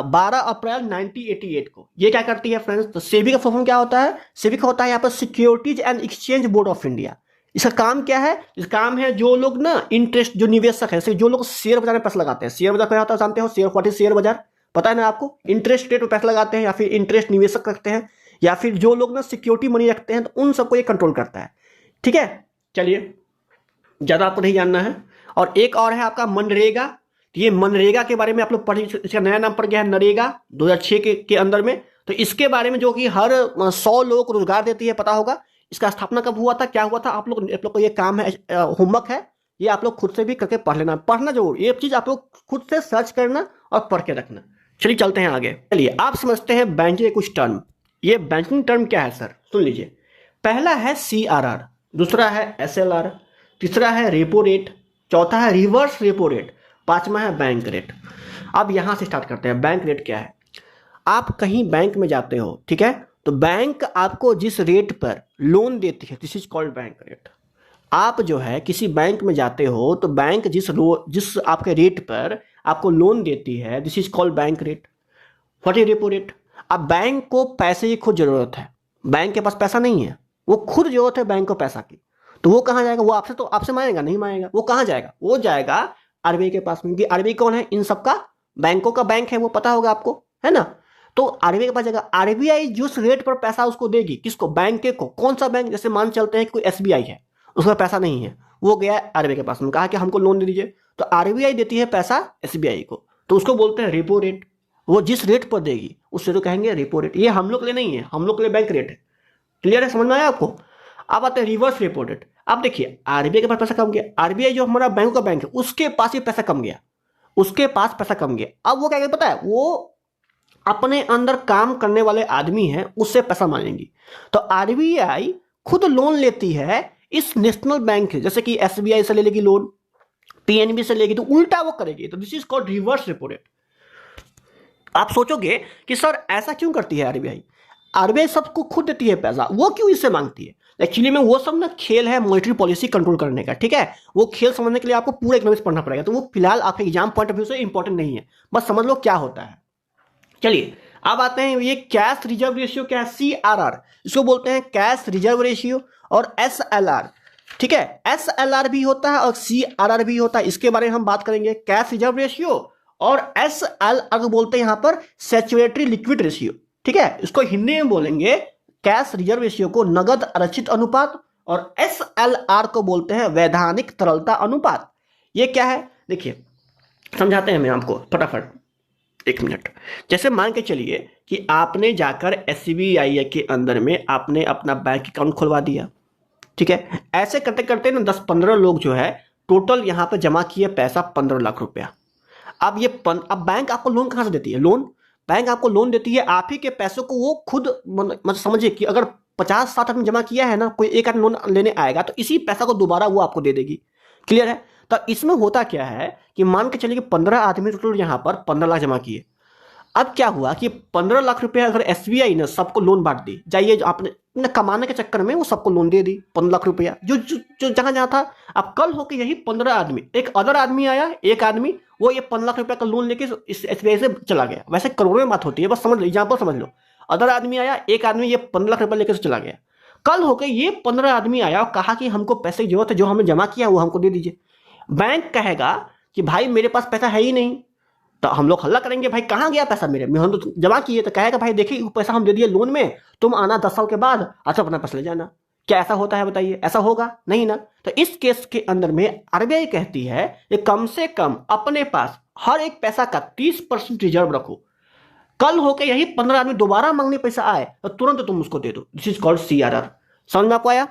12 अप्रैल 1988 को। ये क्या करती है फ्रेंड्स, तो सेबी का फुल फॉर्म क्या होता है, सेबी का होता है यहाँ पर securities and exchange board of India. इसका काम क्या है, इसका काम है जो लोग ना इंटरेस्ट, जो निवेशक है, जो लोग शेयर बाजार में पैसा लगाते हैं, शेयर बाजार क्या होता है जानते हो, शेयर बाजार पता है ना आपको, इंटरेस्ट रेट पर पैसा लगाते हैं, या फिर इंटरेस्ट निवेशक रखते हैं, या फिर जो लोग ना सिक्योरिटी मनी रखते हैं, तो उन सबको ये कंट्रोल करता है, ठीक है। चलिए, ज्यादा आपको नहीं जानना है। और एक और है आपका मनरेगा। ये मनरेगा के बारे में आप लोग पढ़िए, इसका नया नाम पड़ गया है नरेगा 2006 के अंदर में। तो इसके बारे में, जो कि हर 100 लोगों को रोजगार देती है, पता होगा। इसका स्थापना कब हुआ था, क्या हुआ था, आप लोग को ये काम है, होमवर्क है, ये आप लोग खुद से भी करके पढ़ लेना, पढ़ना जरूर, ये चीज आप लोग खुद से सर्च करना और पढ़ के रखना। चलिए चलते हैं आगे। चलिए आप समझते हैं बैंकिंग के कुछ टर्म। ये बैंकिंग टर्म क्या है सर, सुन लीजिए। पहला है CRR, दूसरा है SLR, तीसरा है रेपो रेट, चौथा है रिवर्स रेपो रेट, पांचवा है बैंक रेट। अब यहां से स्टार्ट करते हैं। बैंक रेट क्या है? आप कहीं बैंक में जाते हो, ठीक है, तो बैंक आपको जिस रेट पर लोन देती है, this is called bank rate. आप जो है किसी बैंक में जाते हो तो बैंक जिस आपके रेट पर आपको लोन देती है, this is called bank rate. What is repo rate? अब बैंक को पैसे की खुद जरूरत है, बैंक के पास पैसा नहीं है, वो खुद जरूरत है बैंक को पैसा की, तो वो कहाँ जाएगा? वो आपसे मांगेगा नहीं, मांगेगा। वो कहाँ जाएगा? वो जाएगा RBI के पास में, क्योंकि RBI कौन है? इन सबका बैंकों का बैंक है, वो पता होगा आपको, है ना। तो RBI के पास जाएगा, RBI जिस रेट पर पैसा उसको देगी, किसको? बैंक को। कौन सा बैंक? जैसे मान चलते हैं कि कोई SBI है, उसका पैसा नहीं है, वो गया RBI के पास में, कहा कि हमको लोन दे दीजिए, तो RBI देती है पैसा SBI को, तो उसको बोलते हैं रेपो रेट। वो जिस रेट पर देगी उससे तो कहेंगे रेपो रेट। ये हम लोग के लिए नहीं है, हम लोग के लिए बैंक रेट है। क्लियर है? समझ में आया आपको? अब आते हैं रिवर्स रेपो रेट। अब देखिए RBI के पास पैसा कम गया, RBI जो हमारा बैंक का बैंक है उसके पास ये पैसा कम गया, उसके पास पैसा कम गया। अब वो क्या पता है? वो अपने अंदर काम करने वाले आदमी हैं, उससे पैसा मांगेंगी। तो RBI खुद लोन लेती है इस नेशनल बैंक से, जैसे कि SBI से ले लेगी लोन, PNB से लेगी, तो उल्टा वो करेगी। तो this is called reverse repo rate. आप सोचोगे कि सर ऐसा क्यों करती है RBI? RBI सबको खुद देती है पैसा, वो क्यों इससे मांगती है? एक्चुअली में वो सब ना खेल है मॉनेटरी पॉलिसी कंट्रोल करने का, ठीक है। वो खेल समझने के लिए आपको पूरा इकोनॉमिक्स पढ़ना पड़ेगा, तो वो फिलहाल आपके एग्जाम पॉइंट ऑफ व्यू से इंपॉर्टेंट नहीं है, बस समझ लो क्या होता है। चलिए अब आते हैं, ये कैश रिजर्व रेशियो क्या है? CRR, इसको बोलते हैं कैश रिजर्व रेशियो, और SLR, ठीक है। SLR भी होता है और CRR भी होता है, इसके बारे में हम बात करेंगे। कैश रिजर्व रेशियो और SLR बोलते हैं यहां पर सैचुरेटरी लिक्विड रेशियो, ठीक है। इसको हिंदी में बोलेंगे कैश रिजर्व रेशियो को नगद आरक्षित अनुपात, और SLR को बोलते हैं वैधानिक तरलता अनुपात। ये क्या है देखिए, समझाते हैं मैं आपको फटाफट, एक मिनट। जैसे मान के चलिए कि आपने जाकर SBI के अंदर में आपने अपना बैंक अकाउंट खुलवा दिया, ठीक है। ऐसे करते करते ना 10-15 लोग जो है टोटल यहाँ पे जमा किए पैसा 15 लाख रुपया। अब अब बैंक आपको लोन कहाँ से देती है? बैंक आपको लोन देती है, आप ही के पैसों को वो खुद, मतलब समझिए कि अगर 50-60 आदमी जमा किया है ना, कोई एक आदमी लोन लेने आएगा तो इसी पैसा को दोबारा वो आपको दे देगी। क्लियर है? तो इसमें होता क्या है कि मान के चलिए कि 15 आदमी टोटल यहाँ पर 15 लाख जमा किए। अब क्या हुआ कि 15 लाख रुपए अगर SBI ने सबको लोन बांट दी, जाइए आपने कमाने के चक्कर में वो सबको लोन दे दी 15 लाख रुपया, जो जहां जहां था। अब कल होकर यही 15 आदमी, एक अदर आदमी आया, एक आदमी वो ये 15 लाख रुपया का लोन लेके इस SBI से चला गया। वैसे करोड़ों में बात होती है, बस समझ लो, एग्जाम्पल समझ लो। अदर आदमी आया, एक आदमी ये 15 लाख रुपया लेकर चला गया। कल होकर ये 15 आदमी आया और कहा कि हमको पैसे की जरूरत है, जो हमने जमा किया वो हमको दे दीजिए। बैंक कहेगा कि भाई मेरे पास पैसा है ही नहीं, तो हम लोग हल्ला करेंगे, भाई कहाँ गया पैसा मेरे में, हम तो जमा किए। तो कहेगा भाई देखिए वो पैसा हम दे दिए लोन में, तुम आना 10 साल के बाद, अच्छा अपना पैसा ले जाना। क्या ऐसा होता है बताइए? ऐसा होगा नहीं ना। तो इस केस के अंदर में RBI कहती है कि कम से कम अपने पास हर एक पैसा का 30% रिजर्व रखो। कल होके यही 15 आदमी दोबारा मांगने पैसा आए तो तुरंत तुम उसको दे दो। This is called CRR। समझ में आपको आया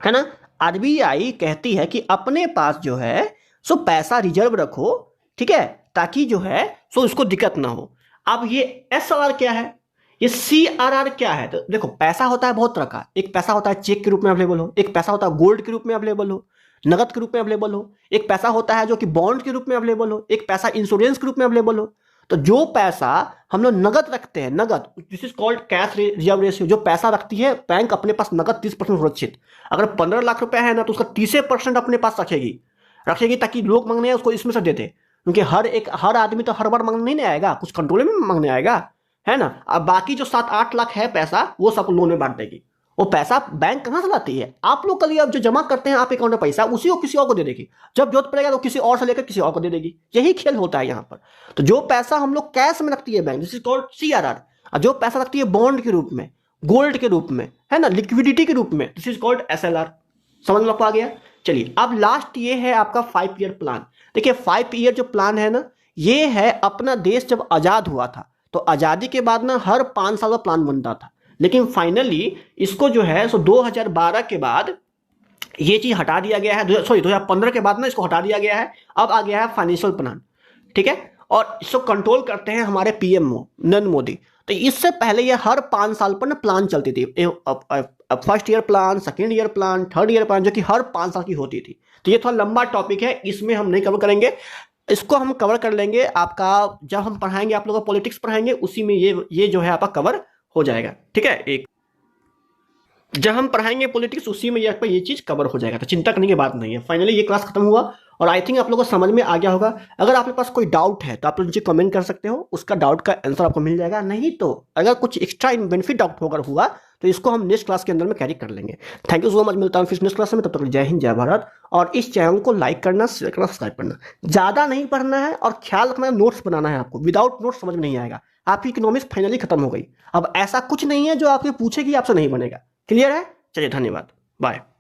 है ना? RBI कहती है कि अपने पास जो है सो पैसा रिजर्व रखो, ठीक है, ताकि जो है सो उसको दिक्कत ना हो। अब ये SLR क्या है, ये CRR क्या है? तो देखो पैसा होता है बहुत तरह का। एक पैसा होता है चेक के रूप में अवेलेबल हो, एक पैसा होता है गोल्ड के रूप में अवेलेबल हो, नगद के रूप में अवेलेबल हो, एक पैसा होता है जो कि बॉन्ड के रूप में अवेलेबल हो, एक पैसा इंश्योरेंस के रूप में अवेलेबल हो। तो जो पैसा हम लोग नगद रखते हैं, नगद, this is called cash reserve ratio. जो पैसा रखती है बैंक अपने पास नगद 30% सुरक्षित, अगर 15 लाख रुपया है ना तो उसका 30% अपने पास रखेगी ताकि लोग मांगने उसको इसमें से दे दे। क्योंकि हर आदमी तो हर बार मांगने नहीं आएगा, कुछ कंट्रोल में मांगने आएगा, है ना। अब बाकी जो 7-8 लाख है पैसा वो सब लोन में बांट देगी। वो पैसा बैंक कहाँ से लाती है? आप लोग कल अब जो जमा करते हैं आप अकाउंट में पैसा, उसी को किसी और को दे देगी। जब जरूरत पड़ेगा तो किसी और से लेकर किसी और को दे देगी। यही खेल होता है यहाँ पर। तो जो पैसा हम लोग कैश में रखती है bank, this is called CRR, और जो पैसा रखती है बॉन्ड के रूप में, गोल्ड के रूप में, है ना, लिक्विडिटी के रूप में, दिस इज कॉल्ड SLR। समझ में आपको आ गया? चलिए अब लास्ट ये है आपका 5 ईयर प्लान। देखिए 5 ईयर जो प्लान है ना, ये है अपना देश जब आजाद हुआ था तो आजादी के बाद ना हर 5 साल का प्लान बनता था, लेकिन फाइनली इसको जो है सो 2012 के बाद ये चीज हटा दिया गया है, सॉरी 2015 के बाद ना इसको हटा दिया गया है। अब आ गया है फाइनेंशियल प्लान, ठीक है। और इसको कंट्रोल करते हैं हमारे पीएम नरेंद्र मोदी। तो इससे पहले ये हर 5 साल पर ना प्लान चलती थी, first year plan, second year plan, third year plan, जो कि हर 5 साल की होती थी। तो ये थोड़ा लंबा टॉपिक है, इसमें हम नहीं कवर करेंगे। इसको हम कवर कर लेंगे आपका, जब हम पढ़ाएंगे आप लोगों को पॉलिटिक्स पढ़ाएंगे, उसी में ये जो है आपका कवर हो जाएगा, ठीक है। एक जब हम पढ़ाएंगे पॉलिटिक्स उसी में ये चीज कवर हो जाएगा, तो चिंता करने की बात नहीं है। फाइनली ये क्लास खत्म हुआ और आई थिंक आप लोगों को समझ में आ गया होगा। अगर आपके पास कोई डाउट है तो आप लोग नीचे कमेंट कर सकते हो, उसका डाउट का आंसर आपको मिल जाएगा। नहीं तो अगर कुछ एक्स्ट्रा बेनिफिट डाउट होकर हुआ तो इसको हम नेक्स्ट क्लास के अंदर में कैरी कर लेंगे। थैंक यू सो मच, मिलता हूँ फिर नेक्स्ट क्लास में, तब तक जय हिंद जय भारत। और इस चैनल को लाइक करना, शेयर करना, सब्सक्राइब करना। ज्यादा नहीं पढ़ना है और ख्याल रखना, नोट्स बनाना है आपको। विदाउट नोट्स समझ में नहीं आएगा। आपकी इकोनॉमिक्स फाइनली खत्म हो गई। अब ऐसा कुछ नहीं है जो आपसे पूछेगी आपसे नहीं बनेगा। क्लियर है? चलिए धन्यवाद, बाय।